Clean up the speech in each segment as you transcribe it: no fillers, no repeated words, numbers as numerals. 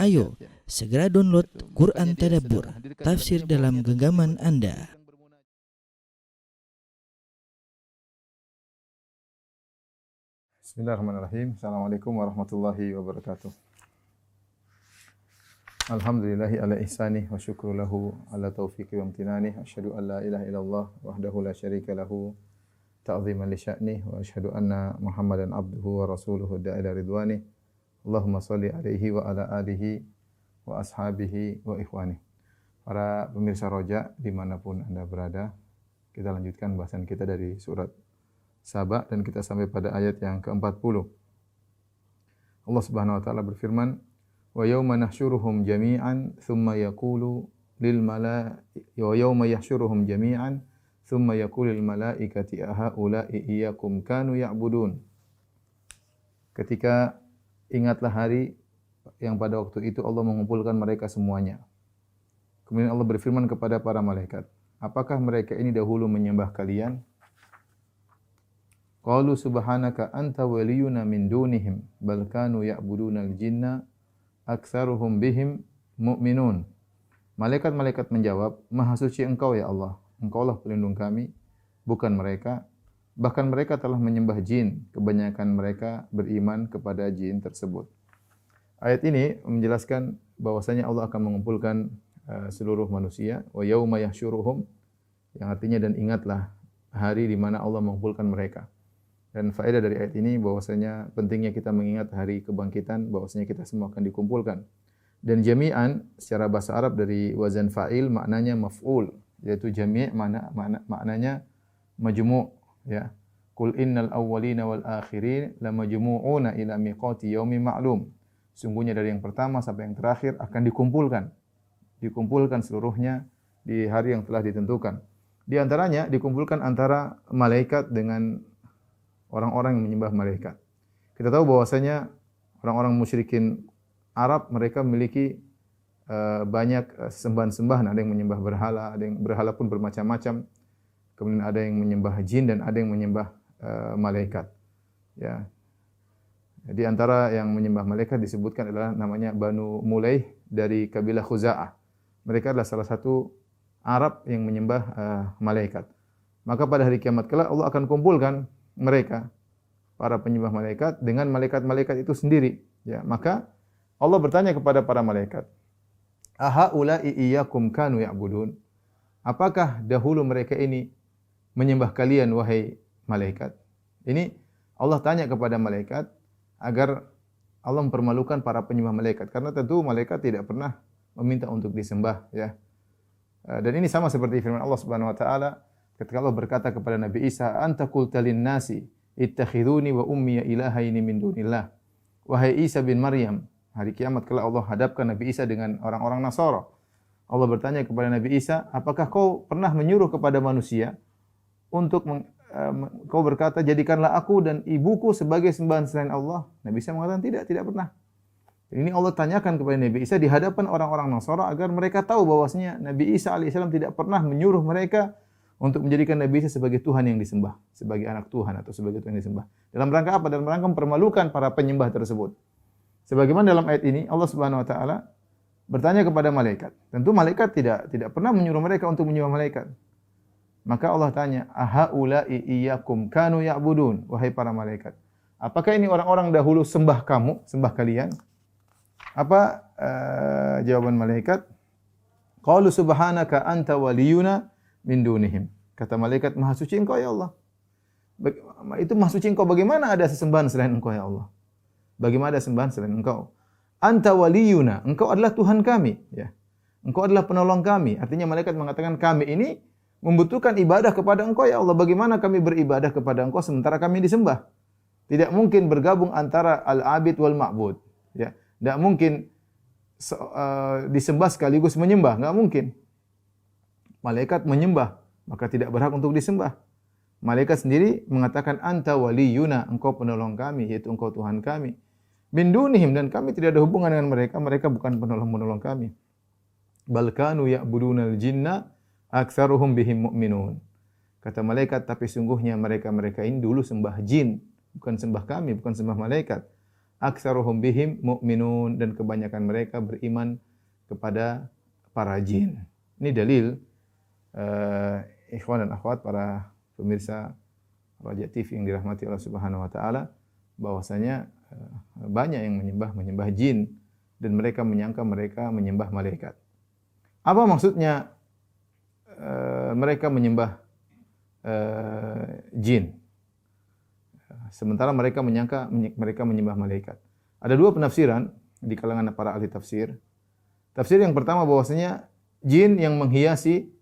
Ayo, segera download Quran Tadabbur, tafsir dalam genggaman Anda. Bismillahirrahmanirrahim. Assalamualaikum warahmatullahi wabarakatuh. Alhamdulillahi ala ihsanih wa syukru lahu ala taufiqi wa amtinanih. Asyhadu an la ilaha illallah wahdahu la syarika lahu ta'ziman li sya'nih wa asyhadu anna Muhammadan abduhu wa rasuluhu da'ila ridwanih. Allahumma shalli alaihi wa ala alihi wa ashabihi wa ikhwanih. Para pemirsa Roja dimanapun Anda berada, kita lanjutkan bahasan kita dari surat Saba dan kita sampai pada ayat yang ke-40. Allah Subhanahu wa taala berfirman, "Wa yauma nahsyuruhum jami'an tsumma yaqulu lil malaikati ahaula'i iyyakum kanu ya'budun." Ketika ingatlah hari yang pada waktu itu Allah mengumpulkan mereka semuanya. Kemudian Allah berfirman kepada para malaikat, "Apakah mereka ini dahulu menyembah kalian?" Qalu subhanaka anta waliyuna min dunihim bal kanu ya'budunal jinna aktsaruhum bihim mu'minun. Malaikat-malaikat menjawab, "Maha suci Engkau ya Allah. Engkaulah pelindung kami, bukan mereka. Bahkan mereka telah menyembah jin, kebanyakan mereka beriman kepada jin tersebut." Ayat ini menjelaskan bahwasanya Allah akan mengumpulkan seluruh manusia, wa yauma yahsyuruhum, yang artinya dan ingatlah hari di mana Allah mengumpulkan mereka. Dan faedah dari ayat ini bahwasanya pentingnya kita mengingat hari kebangkitan, bahwasanya kita semua akan dikumpulkan. Dan jami'an secara bahasa Arab dari wazan fa'il maknanya maf'ul, yaitu jami' maknanya majmu', ya. Qul innal awwalina wal akhirin lamajmu'una ila miqati yaumin ma'lum. Sungguhnya dari yang pertama sampai yang terakhir akan dikumpulkan seluruhnya di hari yang telah ditentukan. Di antaranya dikumpulkan antara malaikat dengan orang-orang yang menyembah malaikat. Kita tahu bahwasanya orang-orang musyrikin Arab mereka memiliki banyak sembahan-sembahan, ada yang menyembah berhala, ada yang berhala pun bermacam-macam. Kemudian ada yang menyembah jin dan ada yang menyembah malaikat. Ya. Di antara yang menyembah malaikat disebutkan adalah namanya Banu Mulaih dari kabilah Khuza'ah. Mereka adalah salah satu Arab yang menyembah malaikat. Maka pada hari kiamat kelak Allah akan kumpulkan mereka, para penyembah malaikat dengan malaikat-malaikat itu sendiri. Ya, maka Allah bertanya kepada para malaikat, "Ahaula'i iyyakum kanu ya'budun?" Apakah dahulu mereka ini menyembah kalian wahai malaikat? Ini Allah tanya kepada malaikat agar Allah mempermalukan para penyembah malaikat, karena tentu malaikat tidak pernah meminta untuk disembah, ya. Dan ini sama seperti firman Allah Subhanahu wa taala ketika Allah berkata kepada Nabi Isa, "Anta qulta lin-nasi ittakhiduni wa ummiya ilahaini min dunillah." Wahai Isa bin Maryam, hari kiamat kelak Allah hadapkan Nabi Isa dengan orang-orang Nasara. Allah bertanya kepada Nabi Isa, "Apakah kau pernah menyuruh kepada manusia untuk kau berkata, jadikanlah aku dan ibuku sebagai sembahan selain Allah?" Nabi Isa mengatakan, tidak pernah. Ini Allah tanyakan kepada Nabi Isa di hadapan orang-orang Nasara agar mereka tahu bahwasanya Nabi Isa alaihissalam tidak pernah menyuruh mereka untuk menjadikan Nabi Isa sebagai Tuhan yang disembah, sebagai anak Tuhan atau sebagai Tuhan yang disembah. Dalam rangka apa? Dalam rangka mempermalukan para penyembah tersebut. Sebagaimana dalam ayat ini Allah Subhanahu wa taala bertanya kepada malaikat. Tentu malaikat tidak pernah menyuruh mereka untuk menyembah malaikat. Maka Allah tanya, "Ahaula'i iyyakum kanu ya'budun?" Wahai para malaikat, apakah ini orang-orang dahulu sembah kalian? Apa jawaban malaikat? Qalu subhanaka anta waliyuna min dunihim. Kata malaikat, "Maha suci Engkau ya Allah." Itu maha suci Engkau, bagaimana ada sesembahan selain Engkau ya Allah? Bagaimana ada sembahan selain Engkau? Anta waliyuna, Engkau adalah Tuhan kami, ya. Engkau adalah penolong kami. Artinya malaikat mengatakan kami ini membutuhkan ibadah kepada Engkau ya Allah. Bagaimana kami beribadah kepada Engkau sementara kami disembah? Tidak mungkin bergabung antara al-abid wal ma'bud, ya. Tidak mungkin disembah sekaligus menyembah, enggak mungkin. Malaikat menyembah, maka tidak berhak untuk disembah. Malaikat sendiri mengatakan anta waliyuna, Engkau penolong kami, yaitu Engkau Tuhan kami. Min dunihim, dan kami tidak ada hubungan dengan mereka, mereka bukan penolong-penolong kami. Bal kanu ya'budunal jinna aktsaruhum bihim mu'minun. Kata malaikat, tapi sungguhnya mereka ini dulu sembah jin, bukan sembah kami, bukan sembah malaikat. aktsaruhum bihim mu'minun, dan kebanyakan mereka beriman kepada para jin. Ini dalil ikhwan dan akhwat para pemirsa Raja TV yang dirahmati Allah Subhanahu wa taala, bahwasanya banyak yang menyembah jin dan mereka menyangka mereka menyembah malaikat. Apa maksudnya mereka menyembah jin sementara mereka menyangka mereka menyembah malaikat? Ada dua penafsiran di kalangan para ahli tafsir. Tafsir yang pertama bahwasanya jin yang menghiasi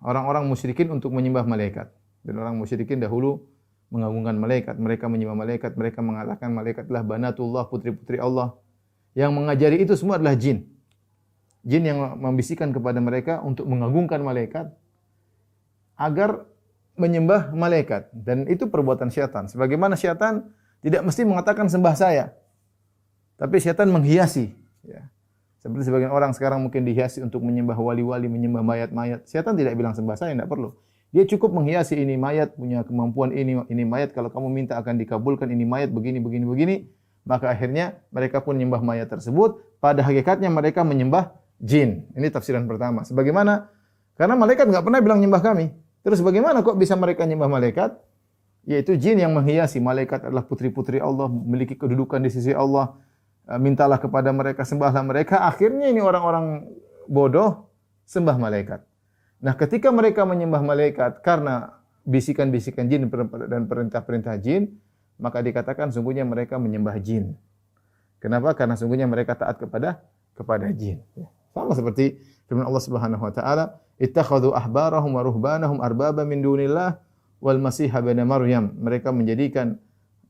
orang-orang musyrikin untuk menyembah malaikat. Dan orang musyrikin dahulu mengagungkan malaikat, mereka menyembah malaikat, mereka mengatakan malaikat adalah banatullah, putri-putri Allah. Yang mengajari itu semua adalah jin. Jin yang membisikkan kepada mereka untuk mengagungkan malaikat agar menyembah malaikat, dan itu perbuatan syaitan. Sebagaimana syaitan tidak mesti mengatakan sembah saya, tapi syaitan menghiasi, ya. Seperti sebagian orang sekarang mungkin dihiasi untuk menyembah wali-wali, menyembah mayat-mayat. Syaitan tidak bilang sembah saya, tidak perlu. Dia cukup menghiasi, ini mayat punya kemampuan ini mayat kalau kamu minta akan dikabulkan, ini mayat begini. Maka akhirnya mereka pun menyembah mayat tersebut. Pada hakikatnya mereka menyembah jin. Ini tafsiran pertama. Sebagaimana karena malaikat enggak pernah bilang nyembah kami. Terus bagaimana kok bisa mereka nyembah malaikat? Yaitu jin yang menghiasi. Malaikat adalah putri-putri Allah, memiliki kedudukan di sisi Allah. Mintalah kepada mereka, sembahlah mereka. Akhirnya ini orang-orang bodoh sembah malaikat. Nah, ketika mereka menyembah malaikat karena bisikan-bisikan jin dan perintah-perintah jin, maka dikatakan sungguhnya mereka menyembah jin. Kenapa? Karena sungguhnya mereka taat kepada jin. Sama seperti firman Allah Subhanahu wa taala, "Ittakhadhu ahbarahum wa ruhbanahum arbaba min dunillah wal masih ibn Maryam." Mereka menjadikan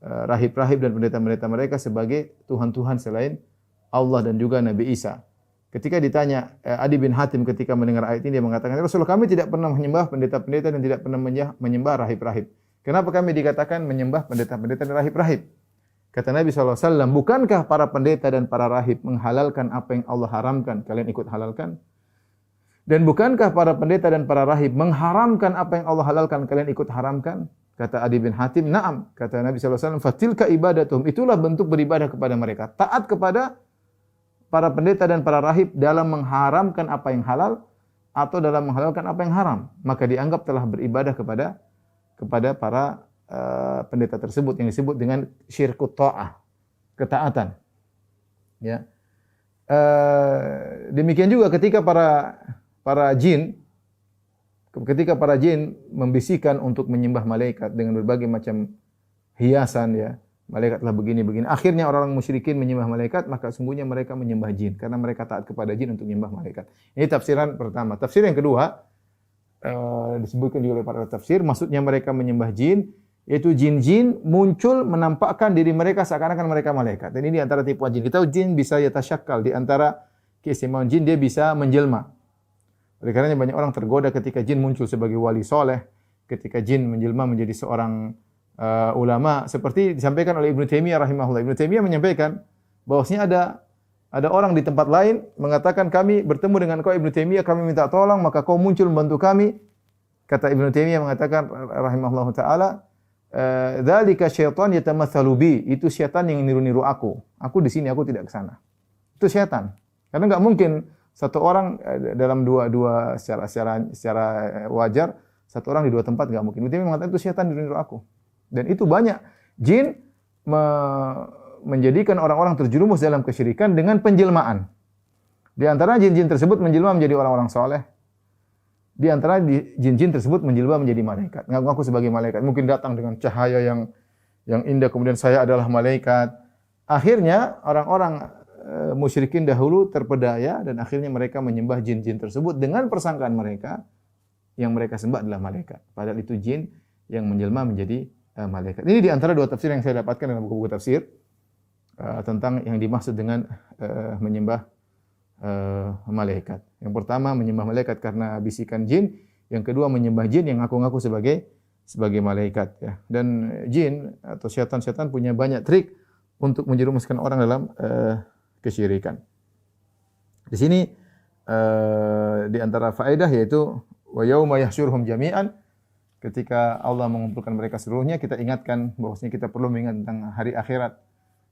rahib-rahib dan pendeta-pendeta mereka sebagai tuhan-tuhan selain Allah dan juga Nabi Isa. Ketika ditanya Adi bin Hatim ketika mendengar ayat ini, dia mengatakan, "Rasulullah, kami tidak pernah menyembah pendeta-pendeta dan tidak pernah menyembah rahib-rahib. Kenapa kami dikatakan menyembah pendeta-pendeta dan rahib-rahib?" Kata Nabi SAW, "Bukankah para pendeta dan para rahib menghalalkan apa yang Allah haramkan? Kalian ikut halalkan? Dan bukankah para pendeta dan para rahib mengharamkan apa yang Allah halalkan? Kalian ikut haramkan?" Kata Adi bin Hatim, "Na'am." Kata Nabi SAW, "Fatilka ibadatuhum." Itulah bentuk beribadah kepada mereka. Taat kepada para pendeta dan para rahib dalam mengharamkan apa yang halal atau dalam menghalalkan apa yang haram. Maka dianggap telah beribadah kepada para pendeta tersebut yang disebut dengan syirkut ta'ah, ketaatan. Ya. Demikian juga ketika para jin membisikkan untuk menyembah malaikat dengan berbagai macam hiasan, ya. Malaikat telah begini. Akhirnya orang-orang musyrikin menyembah malaikat, maka sungguhnya mereka menyembah jin karena mereka taat kepada jin untuk menyembah malaikat. Ini tafsiran pertama. Tafsir yang kedua disebutkan juga oleh para tafsir, maksudnya mereka menyembah jin, yaitu jin-jin muncul menampakkan diri mereka seakan-akan mereka malaikat. Dan ini di antara tipuan jin. Kita tahu jin bisa yatasyakkal, di antara keistimewaan jin dia bisa menjelma. Oleh karenanya banyak orang tergoda ketika jin muncul sebagai wali soleh, ketika jin menjelma menjadi seorang ulama, seperti disampaikan oleh Ibnu Taimiyah rahimahullah. Ibnu Taimiyah menyampaikan bahwasanya ada orang di tempat lain mengatakan, "Kami bertemu dengan kau Ibnu Taimiyah, kami minta tolong, maka kau muncul membantu kami." Kata Ibnu Taimiyah mengatakan rahimahullah taala, "Dzalika syaitan yatamatsalu bi." Itu syaitan yang niru-niru aku. Aku di sini, aku tidak ke sana. Itu syaitan. Karena enggak mungkin satu orang dalam dua secara wajar, satu orang di dua tempat enggak mungkin. Ibnu Taimiyah mengatakan itu syaitan niru-niru aku. Dan itu banyak jin menjadikan orang-orang terjerumus dalam kesyirikan dengan penjelmaan. Di antara jin-jin tersebut menjelma menjadi orang-orang soleh. Di antara jin-jin tersebut menjelma menjadi malaikat. Ngaku-ngaku sebagai malaikat. Mungkin datang dengan cahaya yang indah, kemudian saya adalah malaikat. Akhirnya orang-orang musyrikin dahulu terpedaya dan akhirnya mereka menyembah jin-jin tersebut dengan persangkaan mereka yang mereka sembah adalah malaikat. Padahal itu jin yang menjelma menjadi malaikat. Ini di antara dua tafsir yang saya dapatkan dalam buku-buku tafsir tentang yang dimaksud dengan menyembah malaikat. Yang pertama menyembah malaikat karena bisikan jin, yang kedua menyembah jin yang ngaku-ngaku sebagai malaikat, ya. Dan jin atau syaitan-syaitan punya banyak trik untuk menjerumuskan orang dalam kesyirikan. Di sini di antara faedah yaitu wa yauma yahsyuruhum jami'an. Ketika Allah mengumpulkan mereka seluruhnya, kita ingatkan bahwasanya kita perlu mengingat tentang hari akhirat,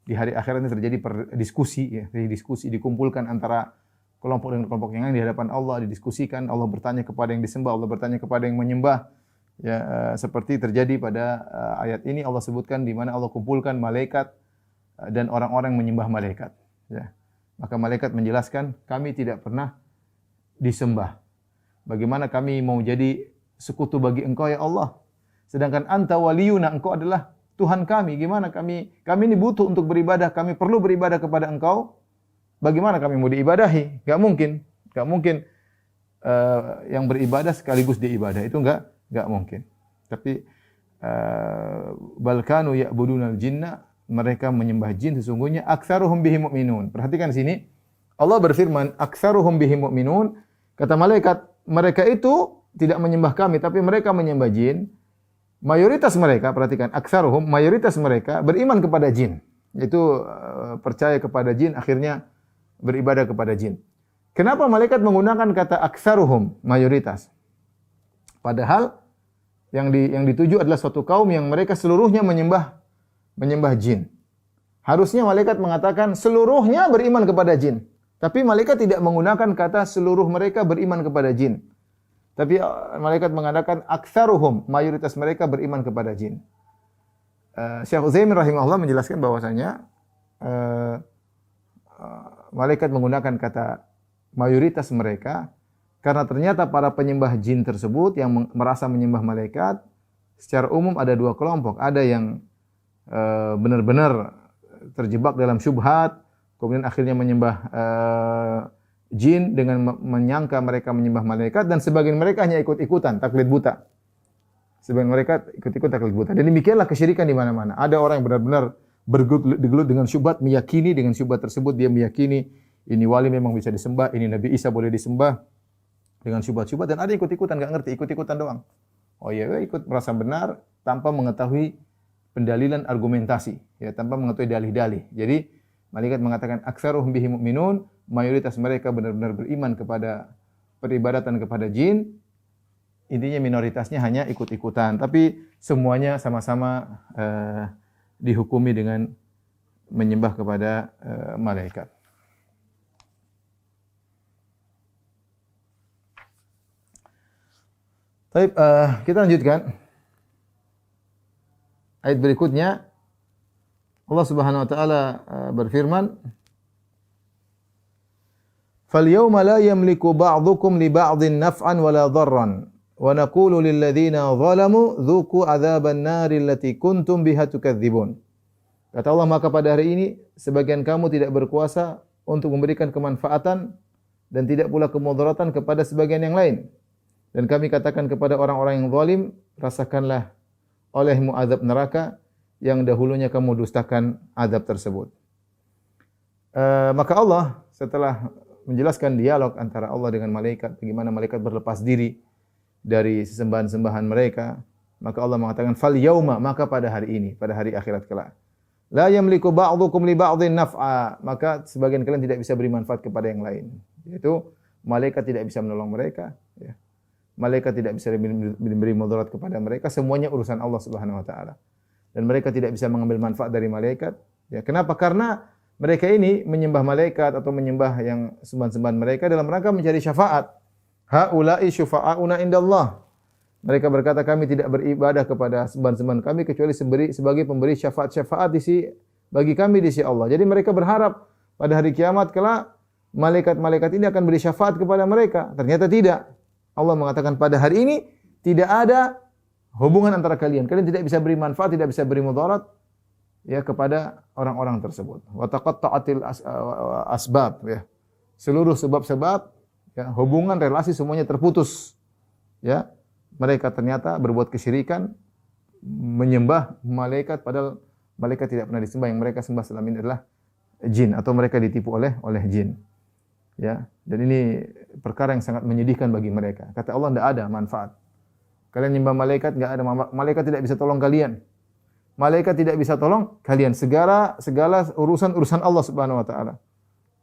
di hari akhirat ini terjadi diskusi, ya, diskusi dikumpulkan antara kelompok dengan kelompok yang lain di hadapan Allah, didiskusikan. Allah bertanya kepada yang disembah, Allah bertanya kepada yang menyembah. Ya, seperti terjadi pada ayat ini Allah sebutkan di mana Allah kumpulkan malaikat dan orang-orang yang menyembah malaikat. Ya. Maka malaikat menjelaskan, kami tidak pernah disembah. Bagaimana kami mau jadi sekutu bagi Engkau ya Allah? Sedangkan Anta waliyuna, Engkau adalah Tuhan kami. Gimana kami ini butuh untuk beribadah, kami perlu beribadah kepada Engkau. Bagaimana kami mau diibadahi? Enggak mungkin. Enggak mungkin yang beribadah sekaligus diibadah. Itu enggak mungkin. Tapi bal kanu ya'budunal jinna, mereka menyembah jin, sesungguhnya aktsaruhum bihi mu'minun. Perhatikan sini. Allah berfirman, aktsaruhum bihi mu'minun. Kata malaikat, mereka itu tidak menyembah kami, tapi mereka menyembah jin. Mayoritas mereka, perhatikan, aktsaruhum, mayoritas mereka beriman kepada jin. Itu percaya kepada jin, akhirnya beribadah kepada jin. Kenapa malaikat menggunakan kata aktsaruhum, mayoritas? Padahal yang dituju adalah suatu kaum yang mereka seluruhnya menyembah jin. Harusnya malaikat mengatakan seluruhnya beriman kepada jin. Tapi malaikat tidak menggunakan kata seluruh mereka beriman kepada jin. Tapi malaikat mengatakan aktsaruhum, mayoritas mereka beriman kepada jin. Syekh Utsaimin rahimahullah menjelaskan bahwasanya malaikat menggunakan kata mayoritas mereka karena ternyata para penyembah jin tersebut yang merasa menyembah malaikat secara umum ada dua kelompok. Ada yang benar-benar terjebak dalam syubhat, kemudian akhirnya menyembah jin dengan menyangka mereka menyembah malaikat, dan sebagian mereka hanya ikut-ikutan, taklid buta. Sebagian mereka ikut-ikut taklid buta. Dan demikianlah kesyirikan di mana-mana. Ada orang yang benar-benar bergelut dengan syubhat, meyakini dengan syubhat tersebut, dia meyakini ini wali memang bisa disembah, ini Nabi Isa boleh disembah dengan syubhat-syubhat, dan ada ikut-ikutan, enggak ngerti, ikut-ikutan doang. Oh iya, ikut merasa benar tanpa mengetahui pendalilan argumentasi, ya, tanpa mengetahui dalih-dalih. Jadi malaikat mengatakan aktsaruhum bihi mu'minun, mayoritas mereka benar-benar beriman kepada peribadatan kepada jin. Intinya minoritasnya hanya ikut-ikutan, tapi semuanya sama-sama dihukumi dengan menyembah kepada malaikat. Baik, kita lanjutkan. Ayat berikutnya Allah Subhanahu wa taala berfirman, "Fal-yawma la yamliku ba'dukum li ba'din naf'an wala dharran, wa naqulu lil ladzina zalamu dzuqu 'adzaban nari allati kuntum biha tukadzibun." Kata Allah, maka pada hari ini sebagian kamu tidak berkuasa untuk memberikan kemanfaatan dan tidak pula kemudaratan kepada sebagian yang lain. Dan kami katakan kepada orang-orang yang zalim, rasakanlah olehmu azab neraka yang dahulunya kamu dustakan azab tersebut. Maka Allah setelah menjelaskan dialog antara Allah dengan malaikat, bagaimana malaikat berlepas diri dari sesembahan-sembahan mereka, maka Allah mengatakan fal yauma, maka pada hari ini, pada hari akhirat kelak. La yamliku ba'dukum li ba'dhin naf'a, maka sebagian kalian tidak bisa beri manfaat kepada yang lain. Yaitu malaikat tidak bisa menolong mereka, ya. Malaikat tidak bisa memberi mudarat kepada mereka, semuanya urusan Allah Subhanahu wa taala. Dan mereka tidak bisa mengambil manfaat dari malaikat. Ya, kenapa? Karena mereka ini menyembah malaikat atau menyembah yang sembahan-sembahan mereka dalam rangka mencari syafaat. Haula'i syufa'auna indallah. Mereka berkata, kami tidak beribadah kepada sembahan-sembahan kami kecuali sebagai pemberi syafaat-syafaat bagi kami di sisi Allah. Jadi mereka berharap pada hari kiamat kelak malaikat-malaikat ini akan beri syafaat kepada mereka. Ternyata tidak. Allah mengatakan pada hari ini tidak ada hubungan antara kalian. Kalian tidak bisa beri manfaat, tidak bisa beri mudarat ya kepada orang-orang tersebut. Wa taqatta'atil asbab, ya. Seluruh sebab-sebab, ya, hubungan relasi semuanya terputus. Ya. Mereka ternyata berbuat kesyirikan, menyembah malaikat padahal malaikat tidak pernah disembah. Yang mereka sembah selama ini adalah jin, atau mereka ditipu oleh jin. Ya, dan ini perkara yang sangat menyedihkan bagi mereka. Kata Allah, tidak ada manfaat. Kalian menyembah malaikat, enggak ada malaikat tidak bisa tolong kalian. Malaikat tidak bisa tolong kalian. Segala urusan Allah Subhanahu wa taala.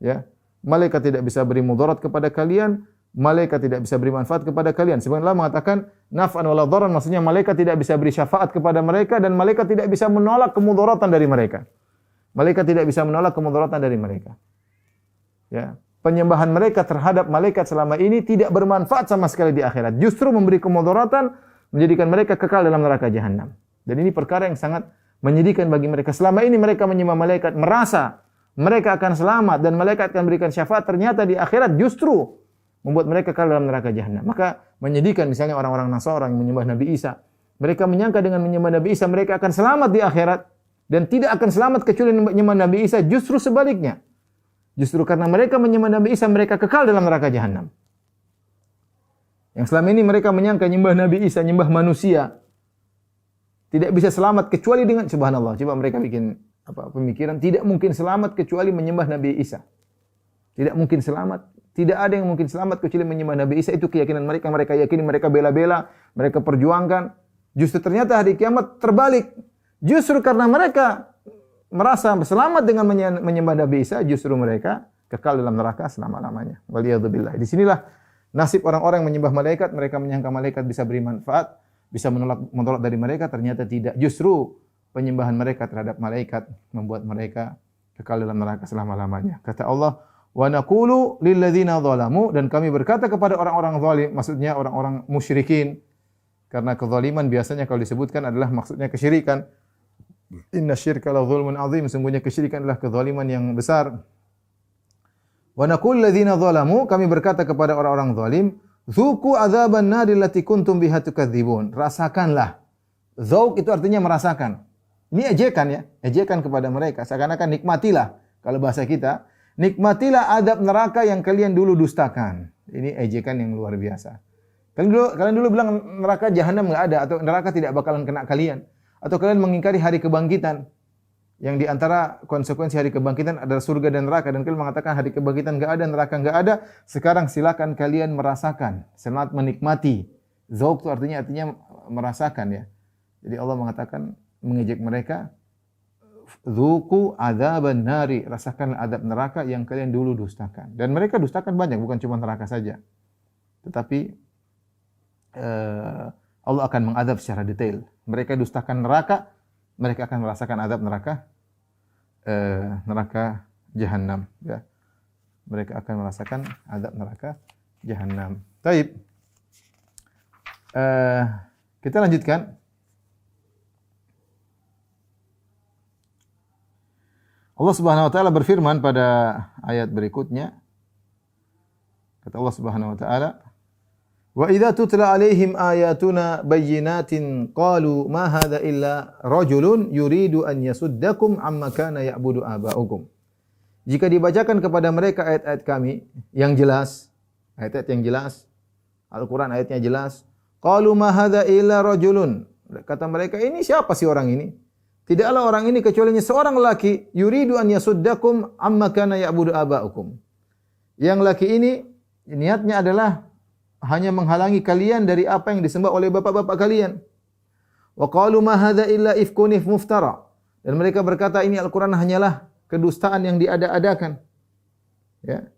Ya. Malaikat tidak bisa beri mudarat kepada kalian, malaikat tidak bisa beri manfaat kepada kalian. Sebenarnya Allah mengatakan naf'an wala dharran, maksudnya malaikat tidak bisa beri syafaat kepada mereka dan malaikat tidak bisa menolak kemudaratan dari mereka. Malaikat tidak bisa menolak kemudaratan dari mereka. Ya, penyembahan mereka terhadap malaikat selama ini tidak bermanfaat sama sekali di akhirat. Justru memberi kemudaratan, menjadikan mereka kekal dalam neraka jahanam. Dan ini perkara yang sangat menyedihkan bagi mereka. Selama ini mereka menyembah malaikat, merasa mereka akan selamat dan malaikat akan berikan syafaat. Ternyata di akhirat justru membuat mereka kekal dalam neraka jahanam. Maka menyedihkan misalnya orang-orang Nasara yang menyembah Nabi Isa. Mereka menyangka dengan menyembah Nabi Isa mereka akan selamat di akhirat dan tidak akan selamat kecuali menyembah Nabi Isa. Justru sebaliknya. Justru karena mereka menyembah Nabi Isa mereka kekal dalam neraka jahanam. Yang selama ini mereka menyangka menyembah Nabi Isa, menyembah manusia tidak bisa selamat kecuali dengan subhanallah. Coba mereka bikin pemikiran tidak mungkin selamat kecuali menyembah Nabi Isa. Tidak mungkin selamat. Tidak ada yang mungkin selamat kecuali menyembah Nabi Isa. Itu keyakinan mereka. Mereka yakini, mereka bela-bela, mereka perjuangkan. Justru ternyata hari kiamat terbalik. Justru karena mereka merasa selamat dengan menyembah Nabi Isa, justru mereka kekal dalam neraka selama-lamanya. Waliyadzubillah. Di sinilah nasib orang-orang yang menyembah malaikat. Mereka menyangka malaikat bisa beri manfaat, bisa menolak dari mereka. Ternyata tidak. Justru penyembahan mereka terhadap malaikat membuat mereka kekal dalam neraka selama-lamanya. Kata Allah, wa naqulu lil ladzina zalamu, dan kami berkata kepada orang-orang zalim, maksudnya orang-orang musyrikin. Karena kezaliman biasanya kalau disebutkan adalah maksudnya kesyirikan. Inna syirka la zulmun azim, sungguhnya kesyirikan adalah kezaliman yang besar. Wa naqul ladzina zalamu, kami berkata kepada orang-orang zalim, dzuqu adzaban nar allati kuntum biha tukadzibun. Rasakanlah. Dzauq itu artinya merasakan. Ini ejekan ya, ejekan kepada mereka. Seakan-akan nikmatilah, kalau bahasa kita, nikmatilah adab neraka yang kalian dulu dustakan. Ini ejekan yang luar biasa. Kalian dulu bilang neraka jahanam enggak ada, atau neraka tidak bakalan kena kalian. Atau kalian mengingkari hari kebangkitan. Yang di antara konsekuensi hari kebangkitan adalah surga dan neraka. Dan kalian mengatakan hari kebangkitan enggak ada, neraka enggak ada. Sekarang silakan kalian merasakan. Selamat menikmati. Zauq itu artinya merasakan ya. Jadi Allah mengatakan, mengejek mereka. Dzuqu adzaban nari. Rasakan adab neraka yang kalian dulu dustakan. Dan mereka dustakan banyak, bukan cuma neraka saja. Tetapi Allah akan mengadab secara detail. Mereka dustakan neraka, mereka akan merasakan adab neraka jahanam. Ya. Mereka akan merasakan adab neraka jahanam. Taib. Kita lanjutkan. Allah Subhanahu wa taala berfirman pada ayat berikutnya. Kata Allah Subhanahu wa taala, wa idza tutla alaihim ayatuna bayyinatin qalu ma hadza illa rajulun yuridu an yasuddakum amma kana ya'budu aba'ukum. Jika dibacakan kepada mereka ayat-ayat kami yang jelas, ayat-ayat yang jelas, Al-Qur'an ayatnya jelas, qalu ma hadza illa rajulun. Kata mereka, ini siapa sih orang ini? Tidaklah orang ini kecuali seorang laki yuridu an yasuddakum amma kana ya'budu aba'ukum. Yang laki ini niatnya adalah hanya menghalangi kalian dari apa yang disembah oleh bapak-bapak kalian. Wa qalu ma hadza illa ifkun muftara. Dan mereka berkata ini Al-Qur'an hanyalah kedustaan yang diada-adakan. Ya.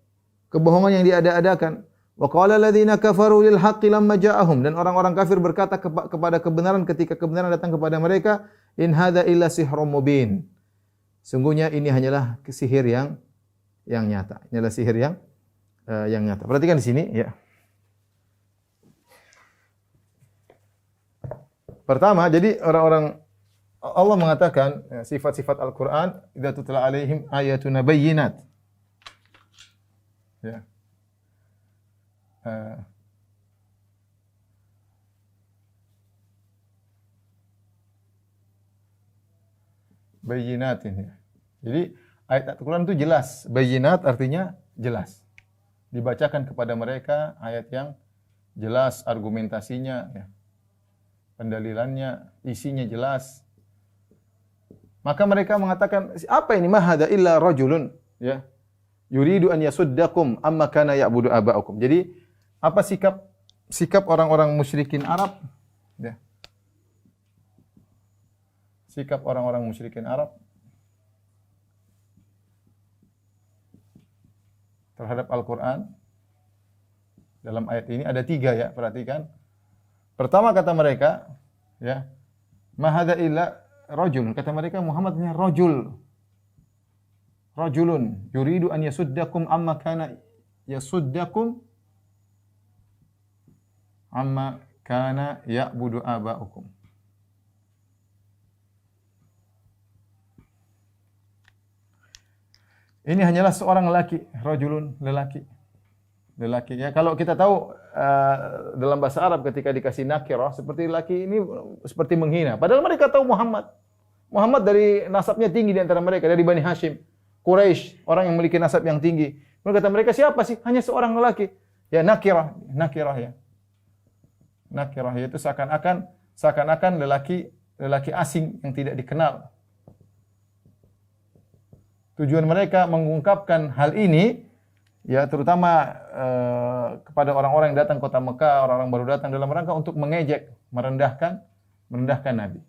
Kebohongan yang diada-adakan. Wa qala alladziina kafaru lil haqqi lamma ja'ahum, dan orang-orang kafir berkata kepada kebenaran ketika kebenaran datang kepada mereka, in hadza illa sihrun mubin. Sungguhnya ini hanyalah sihir yang nyata. Ini adalah sihir yang nyata. Perhatikan di sini ya. Pertama, jadi orang-orang Allah mengatakan sifat-sifat Al-Qur'an, idza tutla alaihim ayatuna bayyinat. Ya. Bayyinatin ya. Jadi ayat Al-Qur'an itu jelas. Bayyinat artinya jelas. Dibacakan kepada mereka ayat yang jelas, argumentasinya ya. Pendalilannya, isinya jelas. Maka mereka mengatakan, apa ini? Ma hadza illa rajulun ya. Yuridu an yasuddakum amma kana ya'budu aba'ukum. Jadi apa sikap orang-orang musyrikin Arab ya. Sikap orang-orang musyrikin Arab terhadap Al-Qur'an dalam ayat ini ada 3 ya, perhatikan. Pertama kata mereka, ya, ma hadza illa rajul. Kata mereka Muhammad hanya rajul. rajulun yuridu an yasuddakum amma kana yasuddakum amma kana ya'budu aba'ukum. Ini hanyalah seorang lelaki, rajulun, lelaki. Lelaki ya. Kalau kita tahu dalam bahasa Arab ketika dikasih nakirah seperti lelaki ini seperti menghina. Padahal mereka tahu Muhammad. Muhammad dari nasabnya tinggi di antara mereka, dari Bani Hashim, Quraisy, orang yang memiliki nasab yang tinggi. Mereka kata mereka siapa sih? Hanya seorang lelaki. Ya nakirah ya. Nakirah itu seakan-akan lelaki asing yang tidak dikenal. Tujuan mereka mengungkapkan hal ini, ya terutama kepada orang-orang yang datang kota Mekah, orang-orang baru datang dalam rangka untuk mengejek, merendahkan Nabi.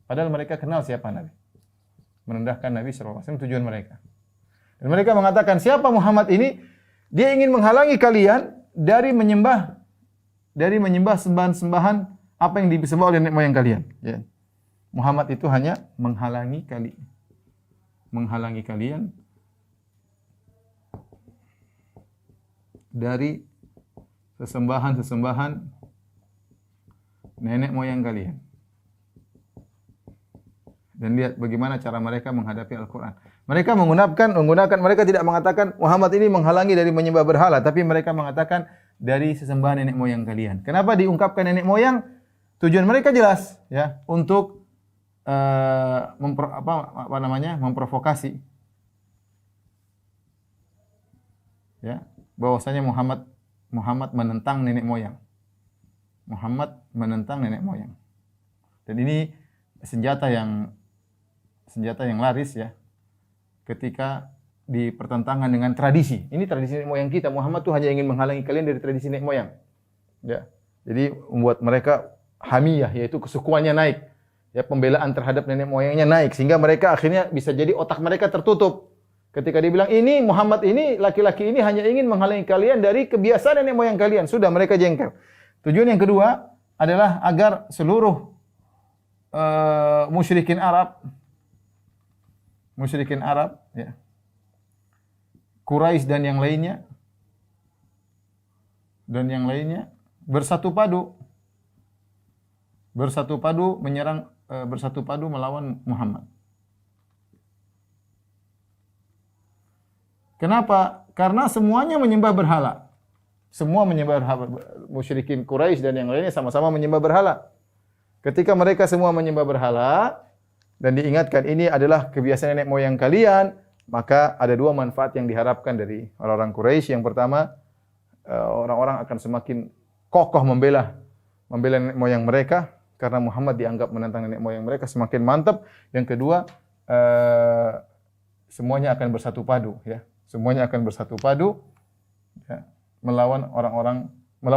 Padahal mereka kenal siapa Nabi. Merendahkan Nabi SAW tujuan mereka. Dan mereka mengatakan siapa Muhammad ini? Dia ingin menghalangi kalian dari menyembah sembahan-sembahan apa yang disembah oleh nenek moyang kalian. Ya. Muhammad itu hanya menghalangi kalian dari sesembahan nenek moyang kalian. Dan lihat bagaimana cara mereka menghadapi Al-Quran. Mereka mereka tidak mengatakan Muhammad ini menghalangi dari menyembah berhala, tapi mereka mengatakan dari sesembahan nenek moyang kalian. Kenapa diungkapkan nenek moyang? Tujuan mereka jelas, ya, untuk memprovokasi, ya, bahwasanya Muhammad menentang nenek moyang. Dan ini senjata yang laris, ya, ketika dipertentangan dengan tradisi. Ini tradisi nenek moyang kita. Muhammad tuh hanya ingin menghalangi kalian dari tradisi nenek moyang. Ya. Jadi membuat mereka hamiyah, yaitu kesukuannya naik. Ya, pembelaan terhadap nenek moyangnya naik sehingga mereka akhirnya bisa jadi otak mereka tertutup. Ketika dibilang ini Muhammad ini laki-laki ini hanya ingin menghalangi kalian dari kebiasaan nenek moyang kalian, sudah mereka jengkel. Tujuan yang kedua adalah agar seluruh musyrikin Arab, ya, Quraisy dan yang lainnya bersatu padu melawan Muhammad. Kenapa? Karena semuanya menyembah berhala. Semua menyembah berhala. Musyrikin Quraisy dan yang lainnya sama-sama menyembah berhala. Ketika mereka semua menyembah berhala dan diingatkan ini adalah kebiasaan nenek moyang kalian, maka ada dua manfaat yang diharapkan dari orang-orang Quraisy. Yang pertama, orang-orang akan semakin kokoh membela nenek moyang mereka karena Muhammad dianggap menentang nenek moyang mereka, semakin mantap. Yang kedua, semuanya akan bersatu padu, ya. Semuanya akan bersatu padu, ya, melawan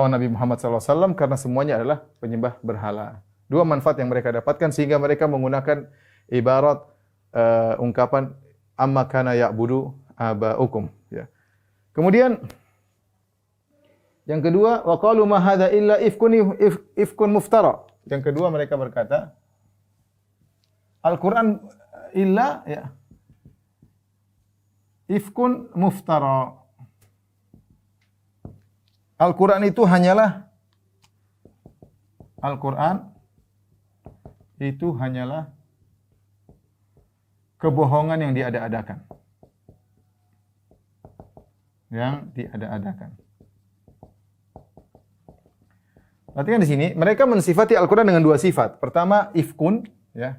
Nabi Muhammad SAW karena semuanya adalah penyembah berhala. Dua manfaat yang mereka dapatkan sehingga mereka menggunakan ibarat ungkapan amma kana ya'budu aba'ukum, ya. Kemudian yang kedua, wa qalu ma hadza illa ifkun muftara. Yang kedua mereka berkata Al-Qur'an illa, ya, ifkun muftara. Al-Qur'an itu hanyalah kebohongan yang diada-adakan. Perhatikan di sini, mereka mensifati Al-Qur'an dengan dua sifat. Pertama, ifkun, ya.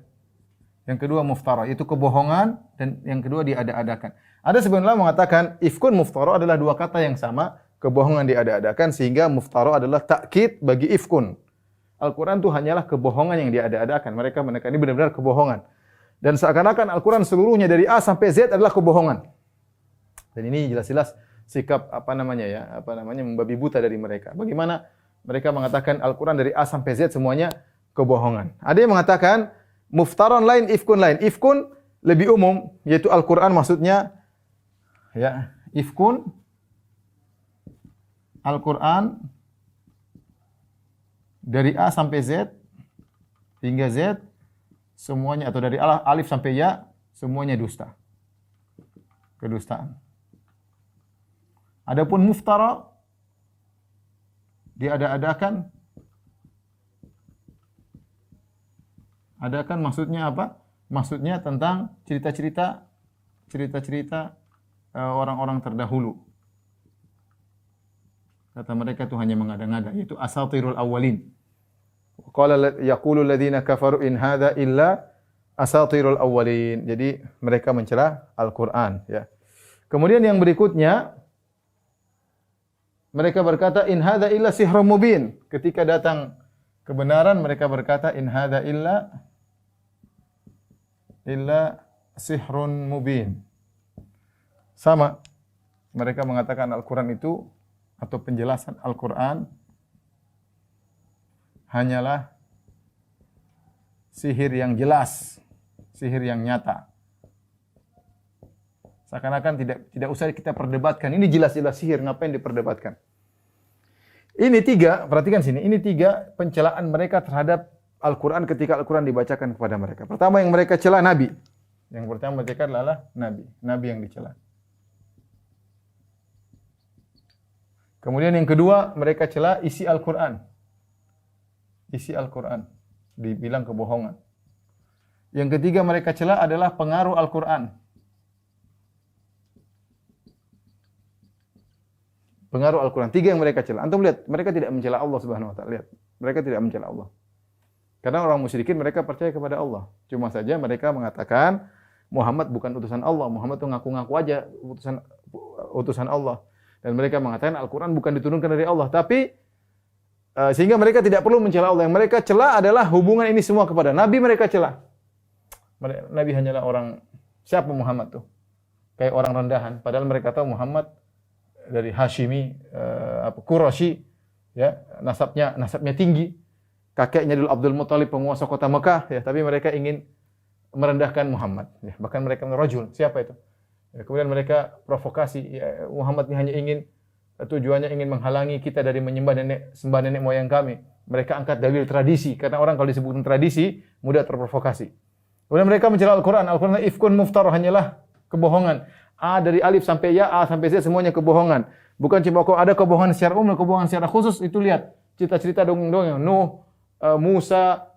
Yang kedua, muftara, itu kebohongan, dan yang kedua diada-adakan. Ada sebagian ulama mengatakan ifkun muftara adalah dua kata yang sama, kebohongan diada-adakan, sehingga muftara adalah takkid bagi ifkun. Al-Qur'an itu hanyalah kebohongan yang diada-adakan. Mereka menekan ini benar-benar kebohongan. Dan seakan-akan Al-Qur'an seluruhnya dari A sampai Z adalah kebohongan. Dan ini jelas-jelas sikap membabi buta dari mereka. Bagaimana mereka mengatakan Al-Qur'an dari A sampai Z semuanya kebohongan. Ada yang mengatakan muftaran lain, ifkun lain. Ifkun lebih umum, yaitu Al-Qur'an maksudnya, ya, ifkun Al-Qur'an dari A sampai Z hingga Z semuanya, atau dari alif sampai ya semuanya dusta. kedustaan. Adapun muftara diada-adakan. Adakan maksudnya apa? Maksudnya tentang cerita-cerita orang-orang terdahulu. Kata mereka itu hanya mengada-ngada, yaitu asatirul awwalin. Qala yaqulu alladziina kafaru in hadza illa asatirul awwalin. Jadi mereka mencela Al-Qur'an, ya. Kemudian yang berikutnya mereka berkata in hadza illa sihrun mubin. Ketika datang kebenaran mereka berkata in hadza illa sihrun mubin. Sama, mereka mengatakan Al-Quran itu atau penjelasan Al-Quran hanyalah sihir yang jelas, sihir yang nyata. Seakan-akan tidak usah kita perdebatkan. Ini jelas-jelas sihir, ngapain diperdebatkan? Ini tiga, perhatikan sini, ini tiga pencelaan mereka terhadap Al-Quran ketika Al-Quran dibacakan kepada mereka. Pertama yang mereka cela Nabi. Yang pertama mereka adalah Nabi. Nabi yang dicela. Kemudian yang kedua, mereka cela isi Al-Quran. Isi Al-Quran. Dibilang kebohongan. Yang ketiga mereka cela adalah pengaruh Al-Quran. Pengaruh Al-Quran. Tiga yang mereka cela. Antum lihat, mereka tidak mencela Allah Subhanahu wa taala. Lihat, mereka tidak mencela Allah. Karena orang musyrikin mereka percaya kepada Allah. Cuma saja mereka mengatakan Muhammad bukan utusan Allah. Muhammad itu ngaku-ngaku aja utusan Allah. Dan mereka mengatakan Al-Quran bukan diturunkan dari Allah. Tapi sehingga mereka tidak perlu mencela Allah. Yang mereka cela adalah hubungan ini semua kepada Nabi mereka cela. Nabi hanyalah orang, siapa Muhammad tuh? Kayak orang rendahan. Padahal mereka tahu Muhammad dari Hashimi, Quraisy, ya, nasabnya tinggi. Kakeknya dulu Abdul Muthalib, penguasa kota Mekah, ya, tapi mereka ingin merendahkan Muhammad. Ya, bahkan mereka merajul, siapa itu? Ya, kemudian mereka provokasi, ya, Muhammad ini hanya tujuannya ingin menghalangi kita dari sembah nenek moyang kami. Mereka angkat dalil tradisi, karena orang kalau disebutkan tradisi, mudah terprovokasi. Kemudian mereka mencela Al-Quran. Al-Quran ifkun muftar, hanyalah kebohongan. Dari alif sampai ya, A sampai Z, semuanya kebohongan. Bukan cuma ada kebohongan secara umum, kebohongan secara khusus, itu lihat. Cerita-cerita dongeng-dongeng, Nuh, Musa,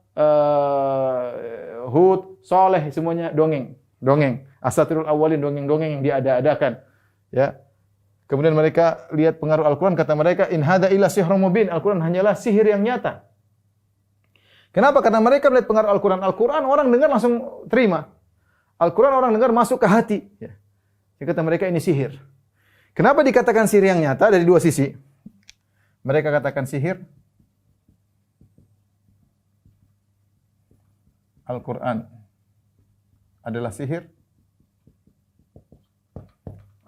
Hud, Saleh, semuanya dongeng. Asatirul awwalin, dongeng-dongeng yang diada-adakan. Ya. Kemudian mereka lihat pengaruh Al-Quran, kata mereka, in hadza illa sihrun mubin. Al-Quran hanyalah sihir yang nyata. Kenapa? Karena mereka melihat pengaruh Al-Quran. Al-Quran orang dengar langsung terima. Al-Quran orang dengar masuk ke hati. Ya. Kata mereka ini sihir. Kenapa dikatakan sihir yang nyata? Dari dua sisi. Mereka katakan sihir. Al-Quran adalah sihir.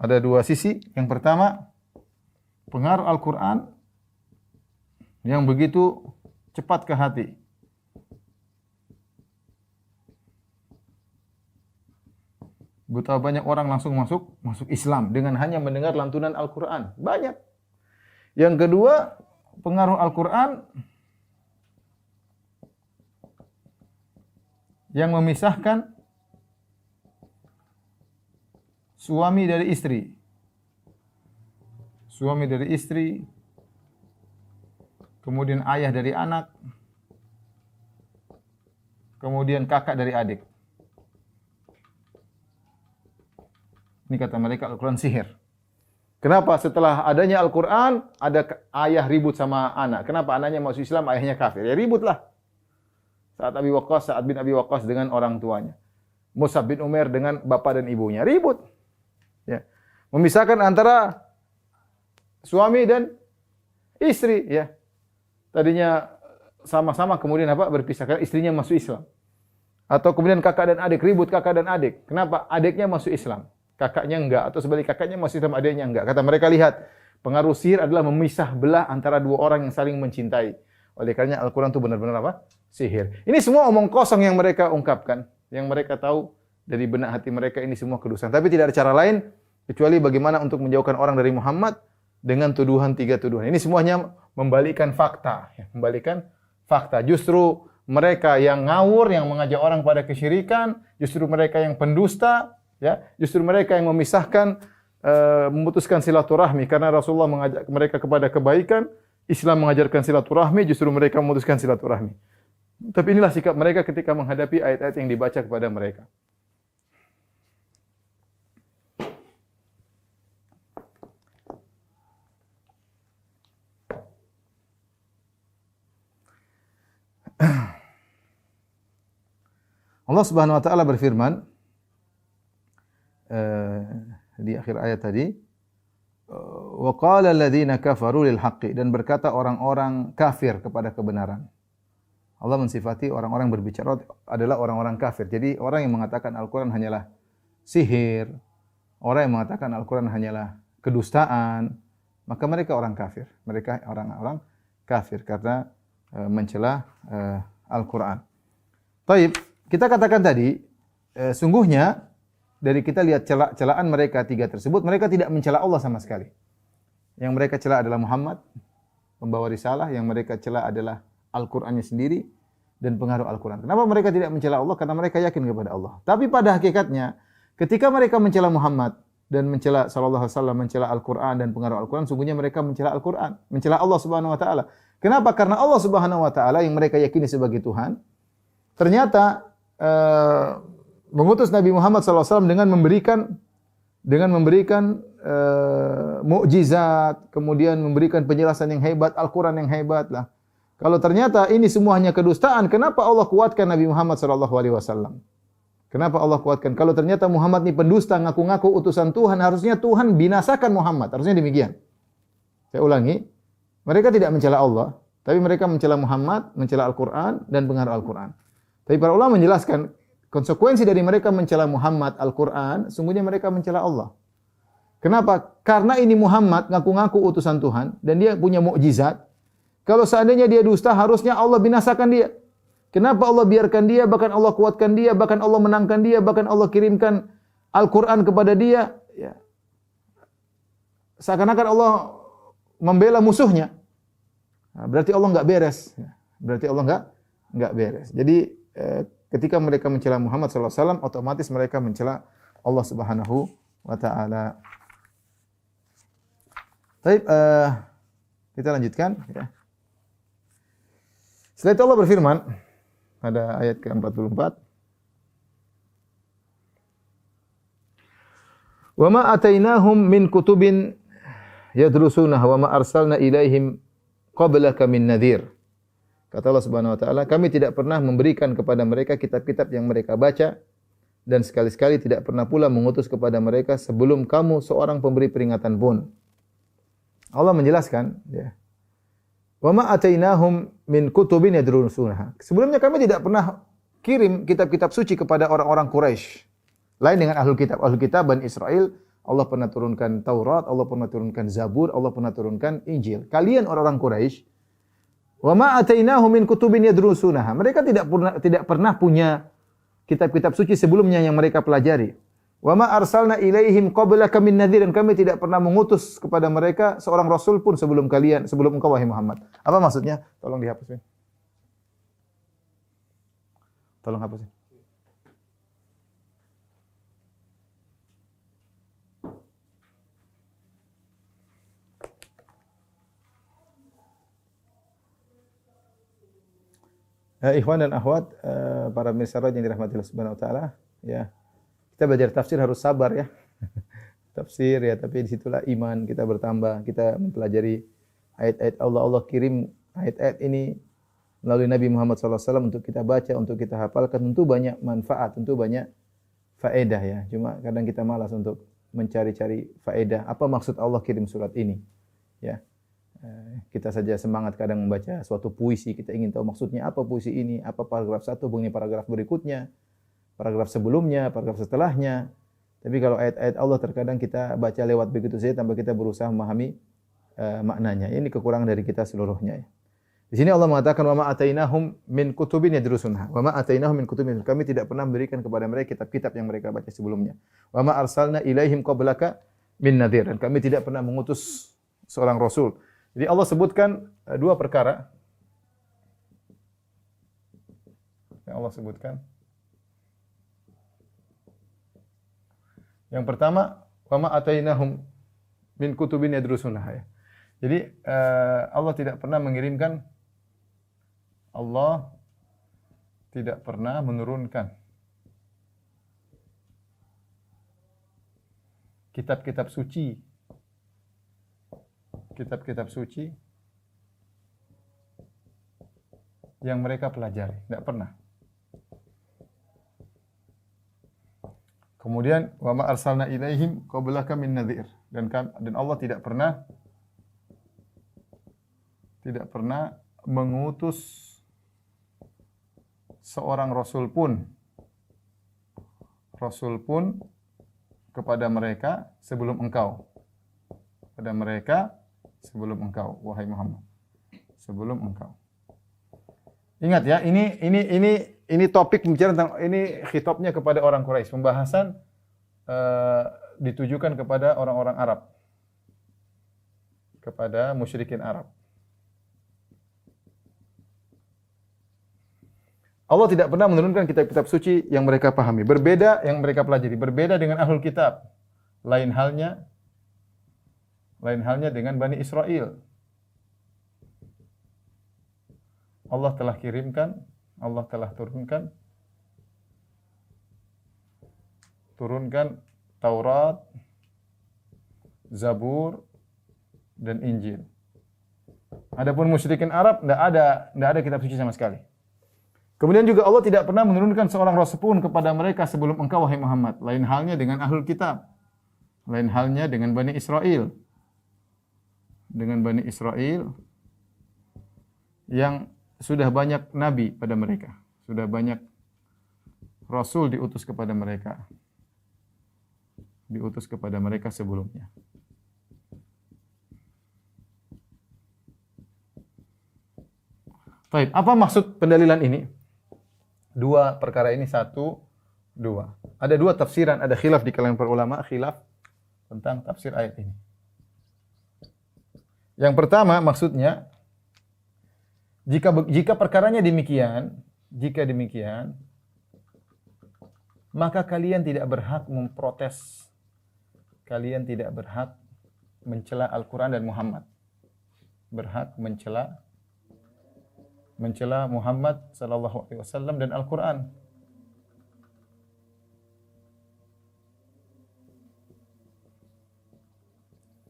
Ada dua sisi. Yang pertama, pengaruh Al-Quran yang begitu cepat ke hati. Betapa banyak orang langsung masuk Islam dengan hanya mendengar lantunan Al-Quran. Banyak. Yang kedua, pengaruh Al-Quran yang memisahkan suami dari istri. Suami dari istri, kemudian ayah dari anak, kemudian kakak dari adik. Ini kata mereka Al-Quran sihir. Kenapa? Setelah adanya Al-Quran, ada ayah ribut sama anak. Kenapa? Anaknya masuk Islam, ayahnya kafir. Ya ributlah. Sa'ad bin Abi Waqqas dengan orang tuanya. Mus'ab bin Umair dengan bapak dan ibunya. Ribut. Ya. Memisahkan antara suami dan istri. Ya. Tadinya sama-sama, kemudian apa? Berpisah. Karena istrinya masuk Islam. Atau kemudian kakak dan adik. Ribut kakak dan adik. Kenapa? Adiknya masuk Islam. Kakaknya enggak. Atau sebalik kakaknya masuk Islam, adiknya enggak. Kata mereka, lihat. Pengaruh sihir adalah memisah belah antara dua orang yang saling mencintai. Oleh karenanya Al-Quran itu benar-benar apa? Sihir. Ini semua omong kosong yang mereka ungkapkan. Yang mereka tahu dari benak hati mereka ini semua kedustaan. Tapi tidak ada cara lain kecuali bagaimana untuk menjauhkan orang dari Muhammad dengan tiga tuduhan. Ini semuanya membalikkan fakta. Membalikkan fakta. Justru mereka yang ngawur, yang mengajak orang pada kesyirikan, justru mereka yang pendusta, Ya, justru mereka yang memisahkan, memutuskan silaturahmi karena Rasulullah mengajak mereka kepada kebaikan, Islam mengajarkan silaturahmi, justru mereka memutuskan silaturahmi. Tapi inilah sikap mereka ketika menghadapi ayat-ayat yang dibaca kepada mereka. Allah Subhanahu wa taala berfirman di akhir ayat tadi, wa qala alladziina kafaru lil haqqi, dan berkata orang-orang kafir kepada kebenaran. Allah mensifati orang-orang yang berbicara adalah orang-orang kafir. Jadi orang yang mengatakan Al-Qur'an hanyalah sihir, orang yang mengatakan Al-Qur'an hanyalah kedustaan, maka mereka orang kafir. Mereka orang-orang kafir karena mencela Al-Qur'an. Baik, kita katakan tadi sungguhnya dari kita lihat celaan mereka tiga tersebut, mereka tidak mencela Allah sama sekali. Yang mereka cela adalah Muhammad, pembawa risalah. Yang mereka cela adalah Al-Qur'annya sendiri dan pengaruh Al-Qur'an. Kenapa mereka tidak mencela Allah? Karena mereka yakin kepada Allah. Tapi pada hakikatnya, ketika mereka mencela Muhammad dan mencela sallallahu alaihi wasallam, mencela Al-Qur'an dan pengaruh Al-Qur'an, sungguhnya mereka mencela Al-Qur'an, mencela Allah Subhanahu wa taala. Kenapa? Karena Allah Subhanahu wa taala yang mereka yakini sebagai Tuhan, ternyata mengutus Nabi Muhammad SAW dengan memberikan mukjizat, kemudian memberikan penjelasan yang hebat, Al-Quran yang hebat lah. Kalau ternyata ini semua hanya kedustaan, kenapa Allah kuatkan Nabi Muhammad SAW? Kenapa Allah kuatkan? Kalau ternyata Muhammad ini pendusta, ngaku-ngaku utusan Tuhan, harusnya Tuhan binasakan Muhammad. Harusnya demikian. Saya ulangi, mereka tidak mencela Allah, tapi mereka mencela Muhammad, mencela Al-Quran dan pengaruh Al-Quran. Tapi para ulama menjelaskan konsekuensi dari mereka mencela Muhammad, Al-Quran, sungguhnya mereka mencela Allah. Kenapa? Karena ini Muhammad ngaku-ngaku utusan Tuhan dan dia punya mukjizat. Kalau seandainya dia dusta, harusnya Allah binasakan dia. Kenapa Allah biarkan dia, bahkan Allah kuatkan dia, bahkan Allah menangkan dia, bahkan Allah kirimkan Al-Quran kepada dia? Ya. Seakan-akan Allah membela musuhnya. Nah, berarti Allah enggak beres. Berarti Allah enggak beres. Jadi ketika mereka mencela Muhammad SAW, otomatis mereka mencela Allah Subhanahu wa taala. Baik, kita lanjutkan ya. Setelah itu Allah berfirman pada ayat ke-44, "Wa ma atainahum min kutubin yadrusunaha wa ma arsalna ilaihim qablaka min nadhir." Kata Allah Subhanahu wa taala, kami tidak pernah memberikan kepada mereka kitab-kitab yang mereka baca dan sekali-sekali tidak pernah pula mengutus kepada mereka sebelum kamu seorang pemberi peringatan pun. Allah menjelaskan ya. Wa ma atainahum min kutubin yadrusunaha. Sebelumnya kami tidak pernah kirim kitab-kitab suci kepada orang-orang Quraisy. Lain dengan ahlul kitab. Ahlul kitab Bani Israel, Allah pernah turunkan Taurat, Allah pernah turunkan Zabur, Allah pernah turunkan Injil. Kalian orang-orang Quraisy, wa ma atainahum min kutubin yadrusunaha. Mereka tidak pernah punya kitab-kitab suci sebelumnya yang mereka pelajari. Wa ma arsalna ilaihim qablaka min nadhir, dan kami tidak pernah mengutus kepada mereka seorang rasul pun sebelum engkau wahai Muhammad. Apa maksudnya? Tolong dihapus. Tolong hapusin. Ikhwan dan akhwat, para pemirsa yang dirahmati Allah Subhanahu wa taala, ya. Kita belajar tafsir harus sabar ya. Tafsir ya, tapi disitulah iman kita bertambah. Kita mempelajari ayat-ayat Allah. Allah kirim ayat-ayat ini melalui Nabi Muhammad SAW untuk kita baca, untuk kita hafalkan. Tentu banyak manfaat, tentu banyak faedah ya. Cuma kadang kita malas untuk mencari-cari faedah. Apa maksud Allah kirim surat ini? Ya. Kita saja semangat kadang membaca suatu puisi, kita ingin tahu maksudnya apa puisi ini, apa paragraf satu hubungannya paragraf berikutnya, paragraf sebelumnya, paragraf setelahnya. Tapi kalau ayat-ayat Allah terkadang kita baca lewat begitu saja tanpa kita berusaha memahami maknanya. Ini kekurangan dari kita seluruhnya. Di sini Allah mengatakan wa ma atainahum min kutubin yadrusunha. Wa ma atainahum min kutubin. Kami tidak pernah memberikan kepada mereka kitab-kitab yang mereka baca sebelumnya. Wa ma arsalna ilaihim qablaka min nadhir. Dan kami tidak pernah mengutus seorang rasul. Jadi Allah sebutkan dua perkara yang Allah sebutkan. Yang pertama, wa ma atainahum min kutubin yadrusunah ya. Jadi Allah tidak pernah menurunkan kitab-kitab suci yang mereka pelajari, tidak pernah. Kemudian wa ma arsalna ilaihim qablaka min nadhir, dan Allah tidak pernah mengutus seorang rasul pun kepada mereka sebelum engkau. Wahai Muhammad. Sebelum engkau. Ingat ya, ini topik bicara tentang, ini khitabnya kepada orang Quraisy. Pembahasan ditujukan kepada orang-orang Arab. Kepada musyrikin Arab. Allah tidak pernah menurunkan kitab-kitab suci yang mereka pahami. Berbeda yang mereka pelajari. Berbeda dengan ahlul kitab. Lain halnya dengan Bani Israel. Allah telah turunkan Taurat, Zabur, dan Injil. Adapun musyrikin Arab tidak ada kitab suci sama sekali. Kemudian juga Allah tidak pernah menurunkan seorang rasul pun kepada mereka sebelum engkau, wahai Muhammad. Lain halnya dengan ahlul kitab. Lain halnya dengan Bani Israel. Yang sudah banyak nabi pada mereka. Sudah banyak rasul diutus kepada mereka. Sebelumnya. Baik, apa maksud pendalilan ini? Dua perkara ini, dua. Ada dua tafsiran, ada khilaf di kalangan para ulama, khilaf tentang tafsir ayat ini. Yang pertama maksudnya, jika perkaranya demikian, maka kalian tidak berhak memprotes. Kalian tidak berhak mencela Al-Quran dan Muhammad. Berhak mencela Muhammad sallallahu alaihi wasallam dan Al-Qur'an.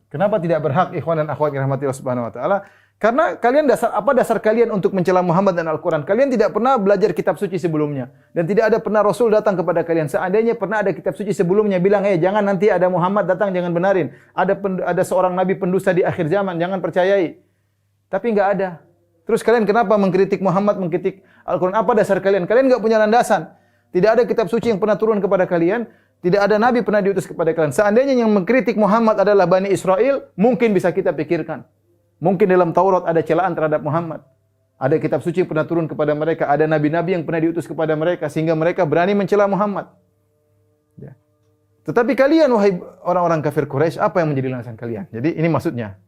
Kenapa tidak berhak, ikhwan dan akhwat yang dirahmati Allah Subhanahu wa taala? Karena kalian dasar kalian untuk mencela Muhammad dan Al-Qur'an? Kalian tidak pernah belajar kitab suci sebelumnya dan tidak ada pernah rasul datang kepada kalian. Seandainya pernah ada kitab suci sebelumnya bilang, jangan nanti ada Muhammad datang, jangan benarin. Ada seorang nabi pendusta di akhir zaman, jangan percayai. Tapi enggak ada. Terus kalian kenapa mengkritik Muhammad, mengkritik Al-Quran? Apa dasar kalian? Kalian enggak punya landasan. Tidak ada kitab suci yang pernah turun kepada kalian. Tidak ada nabi pernah diutus kepada kalian. Seandainya yang mengkritik Muhammad adalah Bani Israel, mungkin bisa kita pikirkan. Mungkin dalam Taurat ada celaan terhadap Muhammad. Ada kitab suci yang pernah turun kepada mereka. Ada nabi-nabi yang pernah diutus kepada mereka. Sehingga mereka berani mencela Muhammad. Ya. Tetapi kalian, wahai orang-orang kafir Quraisy, apa yang menjadi landasan kalian? Jadi ini maksudnya.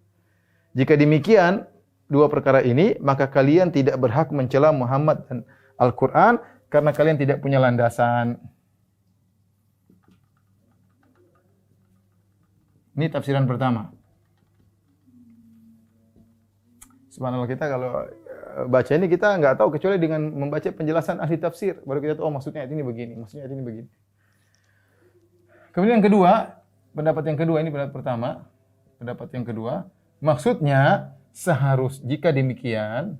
Jika demikian, dua perkara ini, maka kalian tidak berhak mencela Muhammad dan Al-Quran karena kalian tidak punya landasan. Ini tafsiran pertama. Subhanallah, kita kalau baca ini kita nggak tahu kecuali dengan membaca penjelasan ahli tafsir, baru kita tahu maksudnya ayat ini begini, maksudnya ayat ini begini. Kemudian yang kedua, pendapat yang kedua, ini pendapat pertama. Pendapat yang kedua, maksudnya jika demikian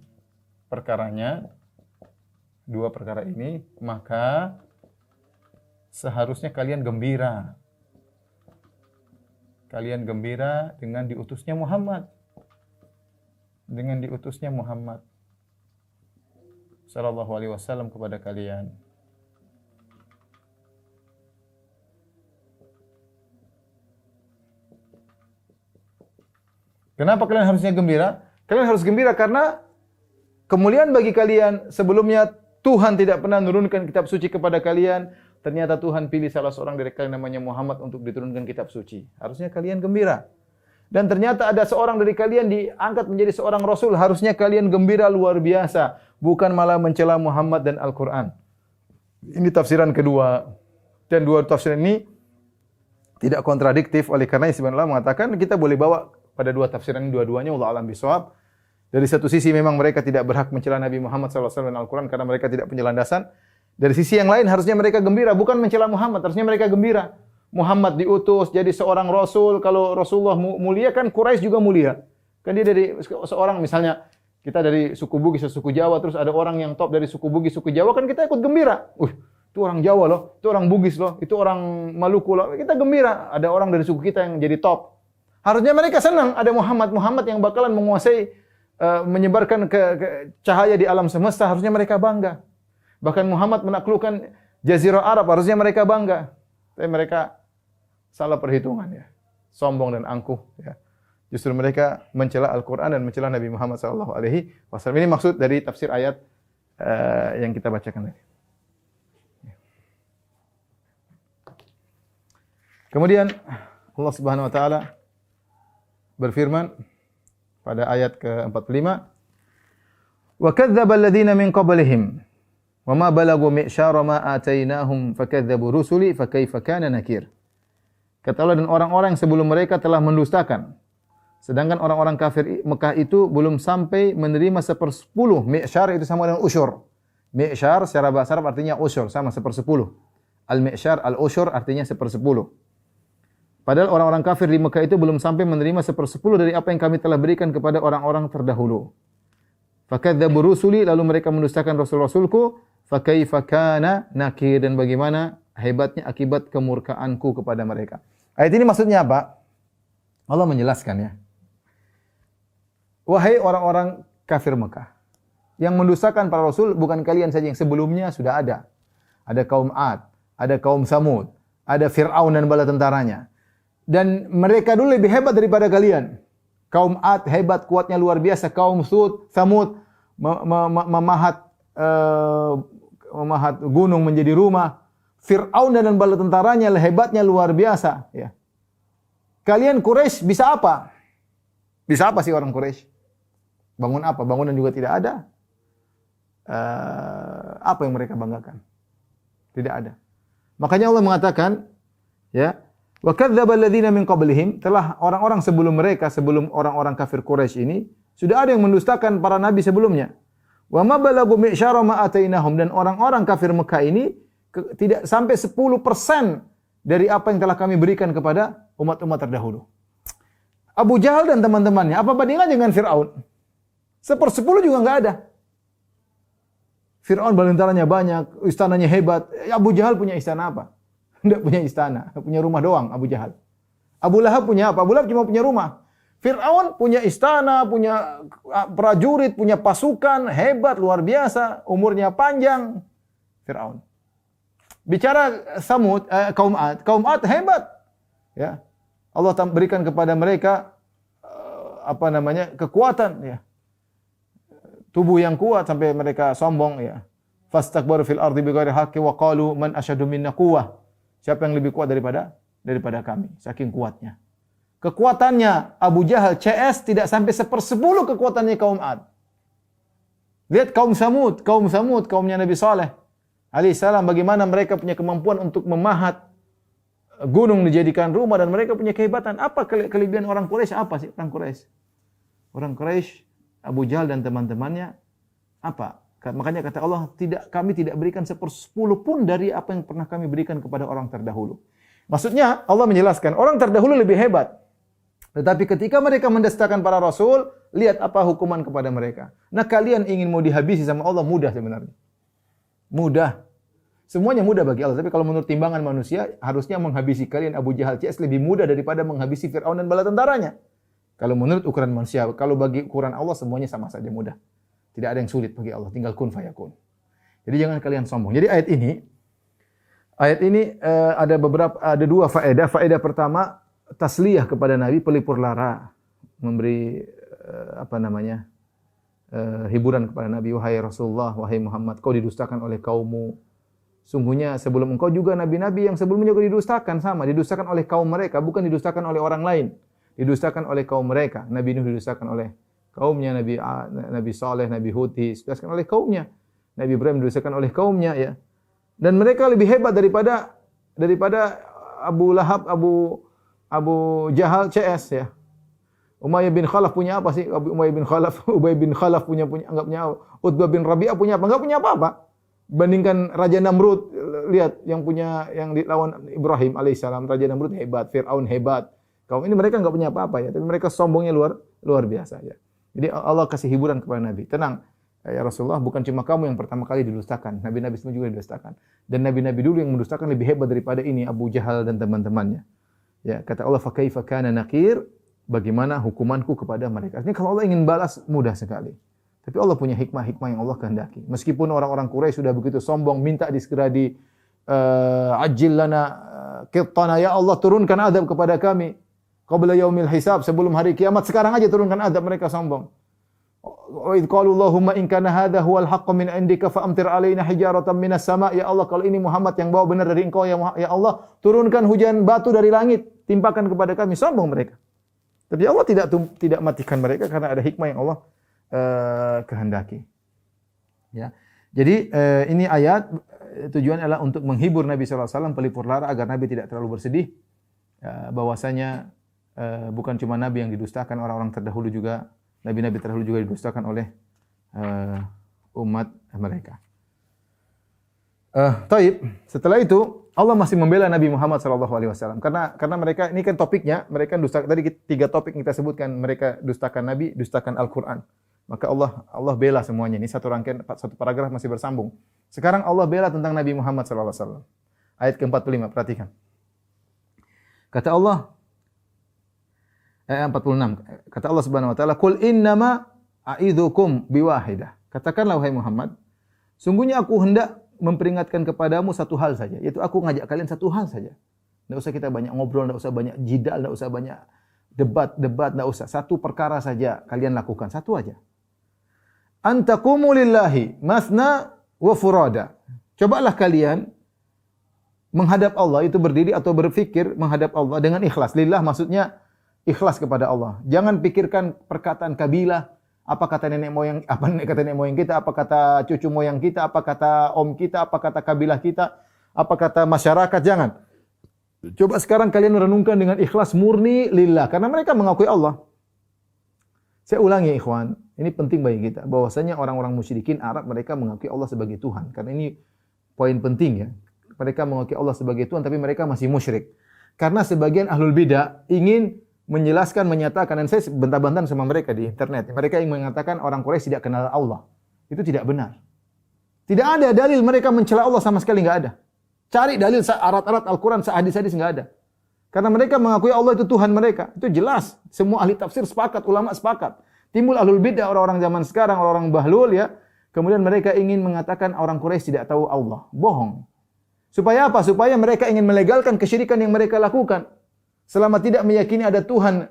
perkaranya, dua perkara ini, maka seharusnya kalian gembira. Kalian gembira dengan diutusnya Muhammad. Dengan diutusnya Muhammad sallallahu alaihi wasallam kepada kalian. Kenapa kalian harusnya gembira? Kalian harus gembira karena kemuliaan bagi kalian. Sebelumnya Tuhan tidak pernah menurunkan kitab suci kepada kalian. Ternyata Tuhan pilih salah seorang dari kalian namanya Muhammad untuk diturunkan kitab suci. Harusnya kalian gembira. Dan ternyata ada seorang dari kalian diangkat menjadi seorang rasul. Harusnya kalian gembira luar biasa. Bukan malah mencela Muhammad dan Al-Quran. Ini tafsiran kedua. Dan dua tafsiran ini tidak kontradiktif. Oleh karena sebenarnya Allah mengatakan kita boleh bawa pada dua tafsiran ini dua-duanya, wallahu a'lam bishawab. Dari satu sisi memang mereka tidak berhak mencela Nabi Muhammad SAW dan Al-Quran karena mereka tidak punya landasan. Dari sisi yang lain harusnya mereka gembira, bukan mencela Muhammad, harusnya mereka gembira. Muhammad diutus jadi seorang rasul, kalau Rasulullah mulia kan Quraisy juga mulia. Kan dia dari seorang, misalnya kita dari suku Bugis atau suku Jawa, terus ada orang yang top dari suku Bugis, suku Jawa, kan kita ikut gembira. Itu orang Jawa loh, itu orang Bugis loh, itu orang Maluku loh. Kita gembira, ada orang dari suku kita yang jadi top. Harusnya mereka senang ada Muhammad yang bakalan menguasai, menyebarkan ke cahaya di alam semesta, harusnya mereka bangga. Bahkan Muhammad menaklukkan Jazirah Arab, harusnya mereka bangga. Tapi mereka salah perhitungan ya. Sombong dan angkuh ya. Justru mereka mencela Al-Quran dan mencela Nabi Muhammad SAW. Ini maksud dari tafsir ayat yang kita bacakan tadi. Kemudian Allah Subhanahu wa taala berfirman pada ayat ke-45, "Wa kadzdzaba alladziina min qablihim wa ma balagu mi'syara ma atainahum fakadzdzabu rusuli fakaifa kana nakir." Kata Allah, dan orang-orang yang sebelum mereka telah mendustakan. Sedangkan orang-orang kafir Mekah itu belum sampai menerima 1/10. Mi'syar itu sama dengan usyur. Mi'syar secara bahasa Arab artinya usyur, sama 1/10. Al-mi'syar, al-usyur artinya 1/10. Padahal orang-orang kafir di Mekah itu belum sampai menerima 1/10 dari apa yang kami telah berikan kepada orang-orang terdahulu. Fakadzdzabu rusuli, lalu mereka mendustakan rasul-rasulku, fakaifa kana nakir, dan bagaimana hebatnya akibat kemurkaanku kepada mereka. Ayat ini maksudnya apa? Allah menjelaskan ya. Wahai orang-orang kafir Mekah, yang mendustakan para rasul bukan kalian saja, yang sebelumnya sudah ada. Ada kaum Ad, ada kaum Samud, ada Fir'aun dan bala tentaranya. Dan mereka dulu lebih hebat daripada kalian. Kaum Ad hebat, kuatnya luar biasa. Kaum Samud memahat gunung menjadi rumah. Fir'aun dan bala tentaranya hebatnya luar biasa. Ya. Kalian Quraisy bisa apa? Bisa apa sih orang Quraisy? Bangun apa? Bangunan juga tidak ada. Apa yang mereka banggakan? Tidak ada. Makanya Allah mengatakan, ya, wa kadzdzaba alladziina min qablihim, telah orang-orang sebelum mereka, sebelum orang-orang kafir Quraisy ini, sudah ada yang mendustakan para nabi sebelumnya. Wa ma balagu mi'syara ma atainahum, dan orang-orang kafir Mekah ini tidak sampai 10% dari apa yang telah kami berikan kepada umat-umat terdahulu. Abu Jahal dan teman-temannya, apa bandingan dengan Fir'aun? 1/10 juga enggak ada. Fir'aun balentaranya banyak, istananya hebat. Abu Jahal punya istana apa? Tidak punya istana, punya rumah doang Abu Jahal. Abu Lahab punya apa? Abu Lahab cuma punya rumah. Fir'aun punya istana, punya prajurit, punya pasukan, hebat, luar biasa, umurnya panjang. Fir'aun. Bicara Samud, kaum Ad hebat. Ya. Allah berikan kepada mereka kekuatan ya. Tubuh yang kuat sampai mereka sombong ya. Fastakbaru fil ardi bighairi haqqi wa qalu man asyaddu minna quwwah. Siapa yang lebih kuat daripada kami? Saking kuatnya. Kekuatannya Abu Jahal CS tidak sampai 1/10 kekuatannya kaum Ad. Lihat kaum Samud, kaumnya Nabi Saleh alaihissalam, bagaimana mereka punya kemampuan untuk memahat gunung dijadikan rumah, dan mereka punya kehebatan. Apa kelebihan orang Quraisy? Apa sih orang Quraisy? Orang Quraisy, Abu Jahal dan teman-temannya apa? Makanya kata Allah, kami tidak berikan 1/10 pun dari apa yang pernah kami berikan kepada orang terdahulu. Maksudnya Allah menjelaskan, orang terdahulu lebih hebat. Tetapi ketika mereka mendustakan para rasul, lihat apa hukuman kepada mereka. Nah, kalian ingin mau dihabisi sama Allah, mudah sebenarnya. Mudah. Semuanya mudah bagi Allah. Tapi kalau menurut timbangan manusia, harusnya menghabisi kalian Abu Jahal CS lebih mudah daripada menghabisi Fir'aun dan bala tentaranya. Kalau menurut ukuran manusia, kalau bagi ukuran Allah semuanya sama saja mudah. Tidak ada yang sulit bagi Allah, tinggal kun fayakun. Jadi jangan kalian sombong. Jadi ayat ini ada dua faedah. Faedah pertama, tasliyah kepada Nabi, pelipur lara, memberi hiburan kepada Nabi. Wahai Rasulullah, wahai Muhammad, kau didustakan oleh kaummu. Sungguhnya sebelum engkau juga nabi-nabi yang sebelumnya juga didustakan, sama, didustakan oleh kaum mereka, bukan didustakan oleh orang lain. Didustakan oleh kaum mereka. Nabi Nuh didustakan oleh kaumnya, Nabi Saleh, Nabi Hud didustakan oleh kaumnya. Nabi Ibrahim didustakan oleh kaumnya ya. Dan mereka lebih hebat daripada Abu Lahab, Abu Jahal CS ya. Umayyah bin Khalaf punya apa sih? Umayyah bin Khalaf, Ubay bin Khalaf enggak punya apa? Utbah bin Rabi'ah punya apa? Enggak punya apa-apa. Bandingkan Raja Namrud, lihat yang dilawan Ibrahim alaihissalam, Raja Namrud hebat, Fir'aun hebat. Kaum ini mereka enggak punya apa-apa ya, tapi mereka sombongnya luar biasa ya. Jadi Allah kasih hiburan kepada Nabi. Tenang, ya Rasulullah, bukan cuma kamu yang pertama kali didustakan, nabi-nabi semua juga didustakan. Dan nabi-nabi dulu yang mendustakan lebih hebat daripada ini, Abu Jahal dan teman-temannya. Ya, kata Allah, fa kaifa kana nakir? Bagaimana hukumanku kepada mereka. Artinya kalau Allah ingin balas, mudah sekali. Tapi Allah punya hikmah-hikmah yang Allah kehendaki. Meskipun orang-orang Quraisy sudah begitu sombong, minta segera ajil lana qittana, ya Allah turunkan azab kepada kami qabla yaumil hisab, sebelum hari kiamat, sekarang aja turunkan azab. Mereka sombong. Wa idz qalu Allahumma in kana hadha huwal haqqu min indika fa amtir alaina hijaratan minas sama', ya Allah kalau ini Muhammad yang bawa benar dari Engkau ya Allah, turunkan hujan batu dari langit, timpakan kepada kami. Sombong mereka. Tapi Allah tidak matikan mereka karena ada hikmah yang Allah kehendaki. Ya. Jadi ini ayat tujuan adalah untuk menghibur Nabi sallallahu alaihi wasallam, pelipur lara agar Nabi tidak terlalu bersedih. Bahwasanya bukan cuma Nabi yang didustakan, orang-orang terdahulu juga, nabi-nabi terdahulu juga didustakan oleh umat mereka. Taib. Setelah itu Allah masih membela Nabi Muhammad SAW karena mereka ini kan topiknya, mereka dustakan. Tadi 3 topik yang kita sebutkan, mereka dustakan Nabi, dustakan Al-Qur'an. Maka Allah bela semuanya. Ini satu rangkaian, satu paragraf masih bersambung. Sekarang Allah bela tentang Nabi Muhammad SAW. Ayat ke-45, perhatikan. Kata Allah ayat 46. Kata Allah Subhanahu wa taala, "Qul innama a'idzukum biwahidah." Katakanlah wahai Muhammad, sungguhnya aku hendak memperingatkan kepadamu satu hal saja, yaitu aku ngajak kalian satu hal saja. Enggak usah kita banyak ngobrol, enggak usah banyak jidal, enggak usah banyak debat, enggak usah. Satu perkara saja kalian lakukan, satu aja. Antaqumu lillahi masna wa furada. Cobalah kalian menghadap Allah, itu berdiri atau berfikir menghadap Allah dengan ikhlas. Lillah maksudnya ikhlas kepada Allah. Jangan pikirkan perkataan kabilah, apa kata nenek moyang, apa kata nenek moyang kita, apa kata cucu moyang kita, apa kata om kita, apa kata kabilah kita, apa kata masyarakat, jangan. Coba sekarang kalian merenungkan dengan ikhlas murni lillah, karena mereka mengakui Allah. Saya ulangi ikhwan, ini penting bagi kita, bahwasanya orang-orang musyrikin Arab mereka mengakui Allah sebagai Tuhan. Karena ini poin penting ya. Mereka mengakui Allah sebagai Tuhan tapi mereka masih musyrik. Karena sebagian ahlul bidah ingin menjelaskan, menyatakan, dan saya bantah-bantahan sama mereka di internet. Mereka ingin mengatakan orang Quraisy tidak kenal Allah. Itu tidak benar. Tidak ada dalil mereka mencela Allah sama sekali, enggak ada. Cari dalil arat-arat Al-Quran, hadis-hadis enggak ada. Karena mereka mengakui Allah itu Tuhan mereka. Itu jelas. Semua ahli tafsir sepakat, ulama sepakat. Timbul ahlul bidah, orang-orang zaman sekarang, orang-orang bahlul ya. Kemudian mereka ingin mengatakan orang Quraisy tidak tahu Allah. Bohong. Supaya apa? Supaya mereka ingin melegalkan kesyirikan yang mereka lakukan. Selama tidak meyakini ada Tuhan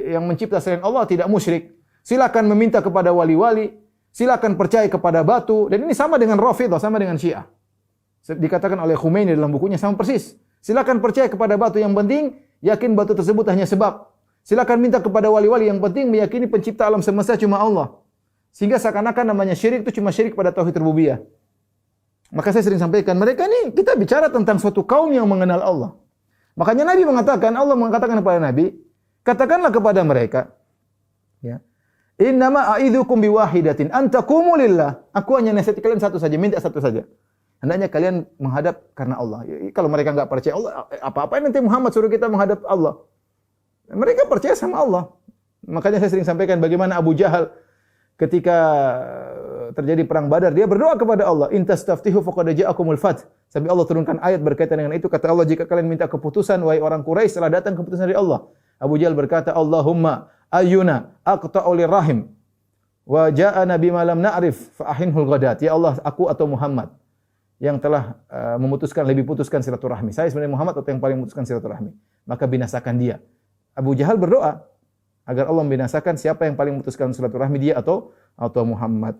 yang mencipta selain Allah, tidak musyrik. Silakan meminta kepada wali-wali, silakan percaya kepada batu. Dan ini sama dengan Rafidhah, sama dengan Syiah. Dikatakan oleh Khomeini dalam bukunya sama persis. Silakan percaya kepada batu, yang penting yakin batu tersebut hanya sebab. Silakan minta kepada wali-wali, yang penting meyakini pencipta alam semesta cuma Allah. Sehingga seakan-akan namanya syirik itu cuma syirik pada tauhid rububiyah. Maka saya sering sampaikan, mereka ini kita bicara tentang suatu kaum yang mengenal Allah. Makanya Nabi mengatakan, Allah mengatakan kepada Nabi, katakanlah kepada mereka, ya, innama a'idzukum biwahidatin antaqumu lillah. Aku hanya nasihati kalian satu saja, minta satu saja. Hendaknya kalian menghadap karena Allah. Kalau mereka enggak percaya Allah, apa-apa nanti Muhammad suruh kita menghadap Allah. Mereka percaya sama Allah. Makanya saya sering sampaikan bagaimana Abu Jahal ketika terjadi perang Badar, dia berdoa kepada Allah, in tastaftihu faqad ja'akumul fath. Sampai Allah turunkan ayat berkaitan dengan itu. Kata Allah, jika kalian minta keputusan wahai orang Quraisy, telah datang keputusan dari Allah. Abu Jahal berkata, Allahumma ayyuna aqta'u lirrahim wa ja'ana bima lam na'rif fa ahinhul ghadat. Ya Allah, aku atau Muhammad yang telah lebih putuskan silaturahmi. Saya sebenarnya Muhammad atau yang paling memutuskan silaturahmi. Maka binasakan dia. Abu Jahal berdoa agar Allah membinasakan siapa yang paling memutuskan silaturahmi, dia atau Muhammad.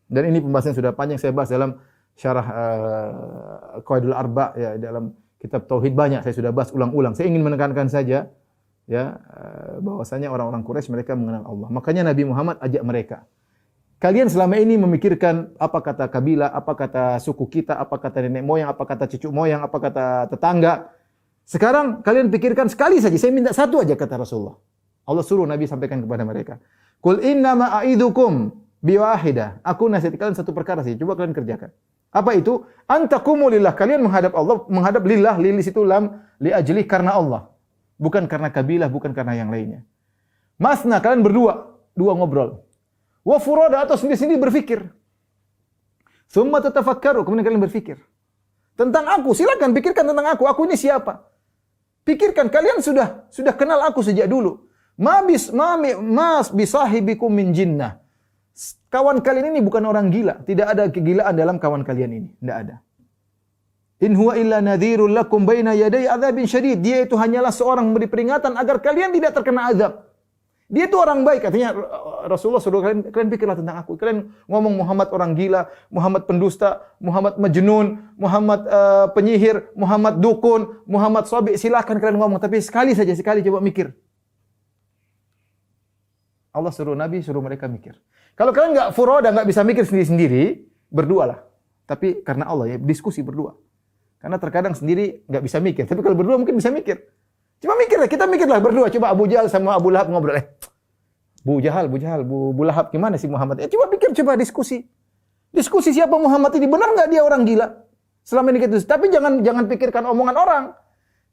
Dan ini pembahasan sudah panjang, saya bahas dalam syarah Qawaidul Arba ya, dalam kitab tauhid banyak saya sudah bahas ulang-ulang. Saya ingin menekankan saja ya bahwasanya orang-orang Quraisy mereka mengenal Allah. Makanya Nabi Muhammad ajak mereka. Kalian selama ini memikirkan apa kata kabilah, apa kata suku kita, apa kata nenek moyang, apa kata cucu moyang, apa kata tetangga. Sekarang kalian pikirkan sekali saja, saya minta satu aja kata Rasulullah. Allah suruh Nabi sampaikan kepada mereka. Qul innama a'idukum biwahidah. Aku nasihat kalian satu perkara saja, coba kalian kerjakan. Apa itu? Antaqumu lillah. Kalian menghadap Allah, menghadap lillah, lilis itu lam, li ajli karena Allah. Bukan karena kabilah, bukan karena yang lainnya. Masna, kalian berdua, dua ngobrol. Wa furada, atau sendiri-sendiri berfikir. Tsumma tatafakkaru, kemudian kalian berfikir. Tentang aku, silakan pikirkan tentang aku ini siapa? Pikirkan, kalian sudah kenal aku sejak dulu. Mas bisahibikum min jinnah. Kawan kalian ini bukan orang gila, tidak ada kegilaan dalam kawan kalian ini, tidak ada. In huwa illa nadhirul lakum baina yaday adzabin syadid. Dia itu hanyalah seorang memberi peringatan agar kalian tidak terkena azab. Dia itu orang baik, katanya Rasulullah suruh kalian pikirlah tentang aku. Kalian ngomong Muhammad orang gila, Muhammad pendusta, Muhammad majnun, Muhammad penyihir, Muhammad dukun, Muhammad sobi, silakan kalian ngomong, tapi sekali coba mikir. Allah suruh Nabi, suruh mereka mikir. Kalau kalian enggak furoda, enggak bisa mikir sendiri-sendiri, berdualah. Tapi karena Allah ya, diskusi berdua. Karena terkadang sendiri enggak bisa mikir, tapi kalau berdua mungkin bisa mikir. Coba mikirlah, kita mikirlah berdua. Coba Abu Jahal sama Abu Lahab ngobrol. Bu Jahal, Bu Lahab, gimana sih Muhammad? Coba pikir, coba diskusi. Diskusi siapa Muhammad ini? Benar enggak dia orang gila? Selama ini gitu. Tapi jangan pikirkan omongan orang.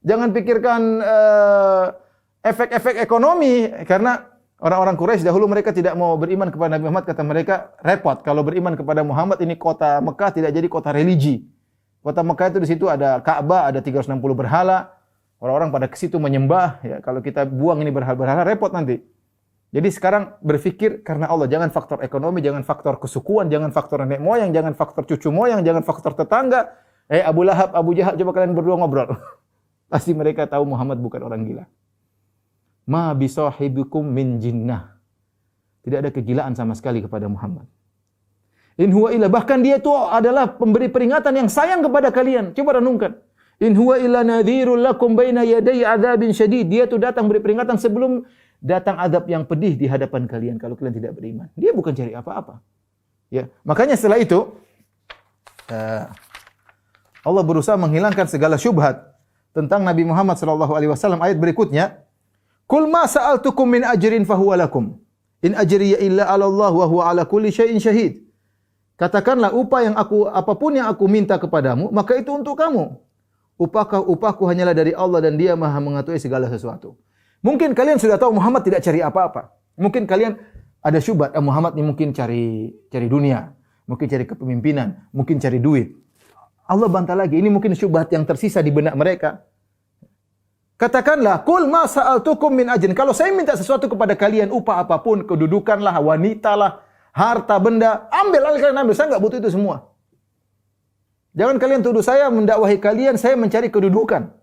Jangan pikirkan efek-efek ekonomi. Karena orang-orang Quraisy dahulu mereka tidak mau beriman kepada Nabi Muhammad. Kata mereka, repot. Kalau beriman kepada Muhammad, ini kota Mekah tidak jadi kota religi. Kota Mekah itu di situ ada Ka'bah, ada 360 berhala. Orang-orang pada ke situ menyembah. Ya, kalau kita buang ini berhala-berhala, repot nanti. Jadi sekarang berpikir karena Allah. Jangan faktor ekonomi, jangan faktor kesukuan, jangan faktor nenek moyang, jangan faktor cucu moyang, jangan faktor tetangga. Abu Lahab, Abu Jahal, coba kalian berdua ngobrol. Pasti mereka tahu Muhammad bukan orang gila. Ma bisahibikum min jinnah. Tidak ada kegilaan sama sekali kepada Muhammad. In huwa illa, bahkan dia itu adalah pemberi peringatan yang sayang kepada kalian. Coba renungkan. In huwa illa nadhirul lakum baina yaday adzabin syadid. Dia itu datang beri peringatan sebelum datang azab yang pedih di hadapan kalian kalau kalian tidak beriman. Dia bukan cari apa-apa. Ya, makanya setelah itu Allah berusaha menghilangkan segala syubhat tentang Nabi Muhammad sallallahu alaihi wasallam. Ayat berikutnya, "Qul ma sa'altukum min ajrin fahuwa lakum. In ajriya illa 'ala Allah wa huwa 'ala kulli syai'in syahid." Katakanlah apapun yang aku minta kepadamu, maka itu untuk kamu. Upahku hanyalah dari Allah dan Dia Maha mengetahui segala sesuatu. Mungkin kalian sudah tahu Muhammad tidak cari apa-apa. Mungkin kalian ada syubhat, Muhammad ini mungkin cari dunia, mungkin cari kepemimpinan, mungkin cari duit. Allah bantah lagi, ini mungkin syubhat yang tersisa di benak mereka. Katakanlah, "Qul ma sa'altukum min ajrin." Kalau saya minta sesuatu kepada kalian, upah apapun, kedudukanlah, wanitalah, harta benda, kalian ambil. Saya enggak butuh itu semua. Jangan kalian tuduh saya mendakwahi kalian, saya mencari kedudukan.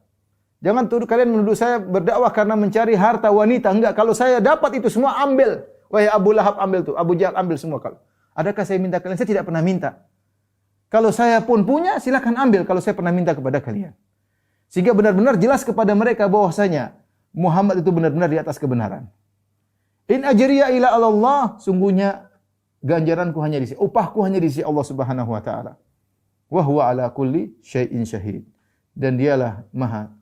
Jangan tuduh kalian menuduh saya berdakwah karena mencari harta wanita. Enggak, kalau saya dapat itu semua ambil. Wahai Abu Lahab ambil tuh, Abu Jahal ambil semua kalau. Adakah saya minta kalian? Saya tidak pernah minta. Kalau saya pun punya, silakan ambil kalau saya pernah minta kepada kalian. Sehingga benar-benar jelas kepada mereka bahwasanya Muhammad itu benar-benar di atas kebenaran. In ajriya ila Allah, sungguhnya ganjaranku hanya di sisi, upahku hanya di sisi Allah Subhanahu wa taala. Wa huwa ala kulli syai'in syahid. Dan dialah Maha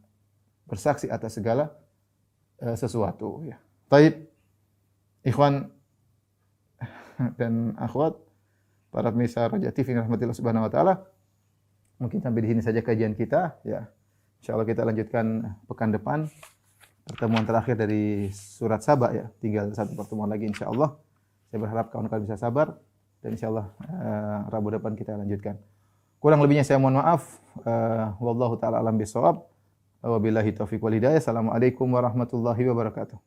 bersaksi atas segala sesuatu, ya. Baik, ikhwan dan akhwat, para pemirsa Raja TV yang rahmatillah Subhanahu wa taala. Mungkin sampai di sini saja kajian kita, ya. Insyaallah kita lanjutkan pekan depan. Pertemuan terakhir dari surat Saba, ya. Tinggal satu pertemuan lagi insyaallah. Saya berharap kawan-kawan bisa sabar dan insyaallah Rabu depan kita lanjutkan. Kurang lebihnya saya mohon maaf. Wallahu taala alam bisawab. Wabillahi taufiq wal hidayah. Assalamualaikum warahmatullahi wabarakatuh.